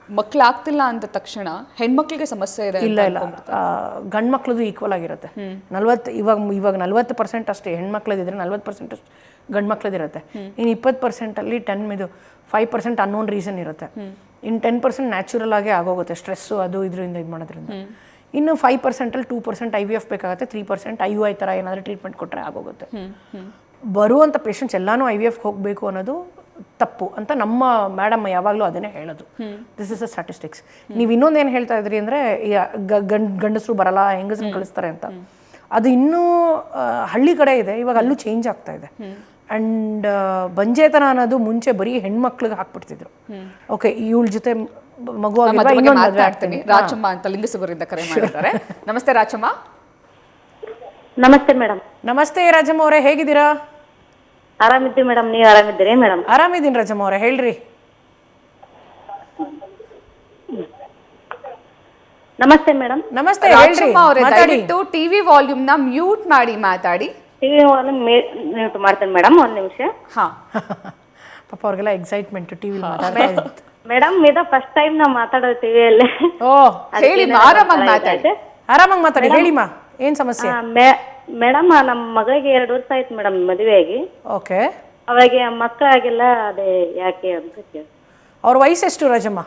ಮಕ್ಕಳಾಗ್ತಿಲ್ಲ ಅಂದ ತಕ್ಷಣ ಹೆಣ್ಮಕ್ಳಿಗೆ ಸಮಸ್ಯೆ ಇದೆ? ಇಲ್ಲ, ಗಂಡು ಮಕ್ಳದು ಈಕ್ವಲ್ ಆಗಿರುತ್ತೆ. ಇವಾಗ 40% ಅಷ್ಟೇ ಹೆಣ್ಮಕ್ಳದಿದ್ರೆ 40% ಅಷ್ಟು ಗಂಡು ಮಕ್ಳದಿರುತ್ತೆ. ಇನ್ನು 20%ಅಲ್ಲಿ 5% ಅನ್ನೋನ್ ರೀಸನ್ ಇರುತ್ತೆ. ಇನ್ನು 10% ನ್ಯಾಚುರಲ್ ಆಗೇ ಆಗೋಗುತ್ತೆ, ಸ್ಟ್ರೆಸ್ಸು ಅದು ಇದರಿಂದ ಇದು ಮಾಡೋದ್ರಿಂದ. ಇನ್ನು 5%ಅಲ್ಲಿ 2% IVF ಬೇಕಾಗುತ್ತೆ, 3% IUI ಥರ ಏನಾದರೂ ಟ್ರೀಟ್ಮೆಂಟ್ ಕೊಟ್ಟರೆ ಆಗೋಗುತ್ತೆ. ಬರುವಂಥ ಪೇಷಂಟ್ಸ್ ಎಲ್ಲನೂ IVF ಹೋಗಬೇಕು ಅನ್ನೋದು ತಪ್ಪು ಅಂತ ನಮ್ಮ ಮೇಡಮ್ ಯಾವಾಗಲೂ ಅದನ್ನೇ ಹೇಳೋದು. This is a statistics. ನೀವು ಇನ್ನೊಂದೇನು ಹೇಳ್ತಾ ಇದ್ರಿ ಅಂದರೆ, ಗಂಡಸರು ಬರಲ್ಲ, ಹೆಂಗಸರು ಕಳಿಸ್ತಾರೆ ಅಂತ. ಅದು ಇನ್ನೂ ಹಳ್ಳಿ ಕಡೆ ಇದೆ, ಇವಾಗ ಅಲ್ಲೂ ಚೇಂಜ್ ಆಗ್ತಾ ಇದೆ. ಆ್ಯಂಡ್ ಬಂಜೇತನ ಅನ್ನೋದು ಮುಂಚೆ ಬರೀ ಹೆಣ್ಮಕ್ಳಿಗೆ ಹಾಕ್ಬಿಡ್ತಿದ್ರು. ಓಕೆ, ಇವಳ ಜೊತೆ ಮಗು ಮಾತಾಡ್ತೀನಿ. ರಾಚಮ್ಮ ಅಂತ ಲಿಂಗಸುಗೂರಿಂದ ಕರೆ ಮಾಡಿದ್ದಾರೆ. ನಮಸ್ತೆ ರಾಚಮ್ಮ. ನಮಸ್ತೆ ಮೇಡಮ್. ನಮಸ್ತೆ ರಾಜಮ್ಮ ಅವರೇ, ಹೇಗಿದ್ದೀರಾ? ಆರಾಮಿದ್ದೀವಿ ಮೇಡಮ್, ನೀವು ಆರಾಮಿದ್ದೀರಿ ಮೇಡಮ್? ಆರಾಮಿದ್ದೀನಿ ರಾಜಮ್ಮ ಅವರೇ, ಹೇಳ್ರಿ. ನಮಸ್ತೆ ಮೇಡಮ್. ನಮಸ್ತೆ, ರಾಚಮ್ಮ ಅವರೇ, ದಯವಿಟ್ಟು ಟಿವಿ ವಾಲ್ಯೂಮ್ ನ ಮ್ಯೂಟ್ ಮಾಡಿ ಮಾತಾಡಿ. ಟಿವಿ ವಾಲ್ಯೂಮ್ ಮ್ಯೂಟ್ ಮಾಡ್ತೇನೆ ಮೇಡಮ್, ಒಂದು ನಿಮಿಷ. ಹಾ. ಪಾಪ ಅವ್ರಿಗೆಲ್ಲ ಎಕ್ಸೈಟ್ಮೆಂಟ್ ಟಿವಿ ಮಾತಾಡ್ತಾ ಇತ್ತು. ಮೇಡಮ್, ಇದು ಫಸ್ಟ್ ಟೈಮ್ ನಾವು ಮಾತಾಡೋದು ಟಿವಿಯಲ್ಲಿ. ಓ, ಹೇಳಿ, ಆರಾಮಾಗಿ ಮಾತಾಡಿ. ಆರಾಮಾಗಿ ಮಾತಾಡಿ, ಹೇಳಿಮ್ಮ, ಏನ್ ಸಮಸ್ಯೆ? ಮೇಡಮ್, ನಮ್ಮ ಮಗಳಿಗೆ 2 ವರ್ಷ ಆಯ್ತು ಮೇಡಮ್ ಮದುವೆಯಾಗಿ. ಓಕೆ. ಅವಾಗ ಮಕ್ಕಳಾಗಿಲ್ಲ, ಅದೇ ಯಾಕೆ ಅಂತ ಕೇಳಿ. ಅವ್ರ ವಯಸ್ಸು ಎಷ್ಟು ರಾಜಮ್ಮ?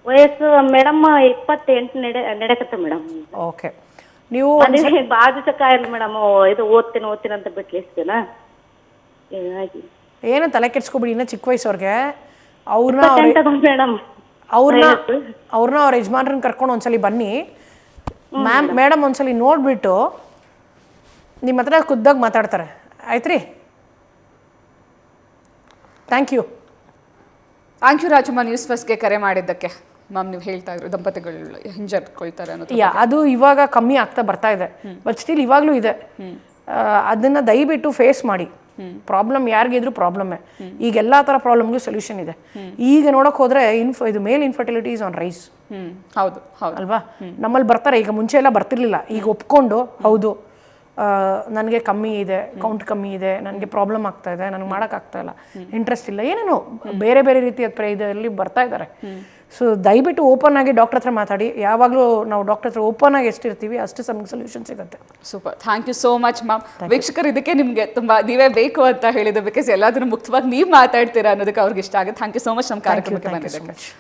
ವಯಸ್ಸು ಮೇಡಮ್ 28 ನಡೆಕತ್ತೆ ಮೇಡಮ್. ಓಕೆ. ನೀವು ಭಾಳ ದಿವಸಕ್ಕಾಗಿಲ್ಲ ಮೇಡಮ್, ಇದು ಓದ್ತೀನಿ ಅಂತ ಬಿಟ್ಲಿಸ್ತೇನ. ಏನು ತಲೆ ಕೆಡ್ಸ್ಕೊಬಿಡಿ, ಇನ್ನ ಚಿಕ್ಕ ವಯಸ್ಸವ್ರಿಗೆ. ಮೇಡಮ್ ಅವ್ರನ್ನ ಅವ್ರ ಯಜಮಾನ್ರನ್ನ ಕರ್ಕೊಂಡು ಒಂದ್ಸಲಿ ಬನ್ನಿ. ಮೇಡಮ್ ಒಂದ್ಸಲಿ ನೋಡ್ಬಿಟ್ಟು ನಿಮ್ಮ ಹತ್ರ ಖುದ್ದಾಗಿ ಮಾತಾಡ್ತಾರೆ. ಆಯ್ತ್ರಿ? ಥ್ಯಾಂಕ್ ಯು ರಾಜಮ್ಮ ನ್ಯೂಸ್ ಫಸ್ಟ್ಗೆ ಕರೆ ಮಾಡಿದ್ದಕ್ಕೆ. ಮ್ಯಾಮ್ ನೀವು ಹೇಳ್ತಾ ಇದ್ರು ದಂಪತಿಗಳು ಹಿಂಜರಿಕೊಳ್ತಾರೆ ಅನ್ನೋದು. ಅದು ಇವಾಗ ಕಮ್ಮಿ ಆಗ್ತಾ ಬರ್ತಾ ಇದೆ, ಬಟ್ ಸ್ಟಿಲ್ ಇವಾಗಲೂ ಇದೆ. ಅದನ್ನ ದಯವಿಟ್ಟು ಫೇಸ್ ಮಾಡಿ. ಪ್ರಾಬ್ಲಮ್ ಯಾರಿಗಿದ್ರು ಪ್ರಾಬ್ಲಮ್ಮೇ. ಈಗ ಎಲ್ಲ ಥರ ಪ್ರಾಬ್ಲಮ್ಗೂ ಸೊಲ್ಯೂಷನ್ ಇದೆ. ಈಗ ನೋಡಕ್ ಹೋದ್ರೆ ಇದು ಮೇಲ್ ಇನ್ಫರ್ಟಿಲಿಟಿ ಇಸ್ ಆನ್ ರೈಸ್. ಹೌದು ಹೌದು ಅಲ್ವಾ? ನಮ್ಮಲ್ಲಿ ಬರ್ತಾರೆ. ಈಗ ಮುಂಚೆ ಎಲ್ಲ ಬರ್ತಿರ್ಲಿಲ್ಲ, ಈಗ ಒಪ್ಕೊಂಡು ಹೌದು ನನಗೆ ಕಮ್ಮಿ ಇದೆ, ಕೌಂಟ್ ಕಮ್ಮಿ ಇದೆ, ನನಗೆ ಪ್ರಾಬ್ಲಮ್ ಆಗ್ತಾ ಇದೆ, ನನಗೆ ಮಾಡೋಕ್ಕಾಗ್ತಾ ಇಲ್ಲ, ಇಂಟ್ರೆಸ್ಟ್ ಇಲ್ಲ, ಏನೇನೋ ಬೇರೆ ಬೇರೆ ರೀತಿಯ ಇದರಲ್ಲಿ ಬರ್ತಾ ಇದ್ದಾರೆ. ಸೊ ದಯವಿಟ್ಟು ಓಪನ್ ಆಗಿ ಡಾಕ್ಟರ್ ಹತ್ರ ಮಾತಾಡಿ. ಯಾವಾಗಲೂ ನಾವು ಡಾಕ್ಟರ್ ಹತ್ರ ಓಪನ್ ಆಗಿ ಎಷ್ಟಿರ್ತೀವಿ ಅಷ್ಟು ನಮಗೆ ಸೊಲ್ಯೂಷನ್ ಸಿಗುತ್ತೆ. Super, thank you so much ma'am. ವೀಕ್ಷಕರು ಇದಕ್ಕೆ ನಿಮಗೆ ತುಂಬ ನೀವೇ ಬೇಕು ಅಂತ ಹೇಳಿದ್ದು, ಬಿಕಾಸ್ ಎಲ್ಲದನ್ನು ಮುಕ್ತವಾಗಿ ನೀವು ಮಾತಾಡ್ತೀರಾ ಅನ್ನೋದಕ್ಕೆ ಅವ್ರಿಗೆ ಇಷ್ಟ ಆಗುತ್ತೆ. ಥ್ಯಾಂಕ್ ಯು ಸೋ ಮಚ್ ನಮ್ಮ ಕಾರ್ಯಕ್ರಮಕ್ಕೆ ಬಂದಿದ್ದಕ್ಕೆ.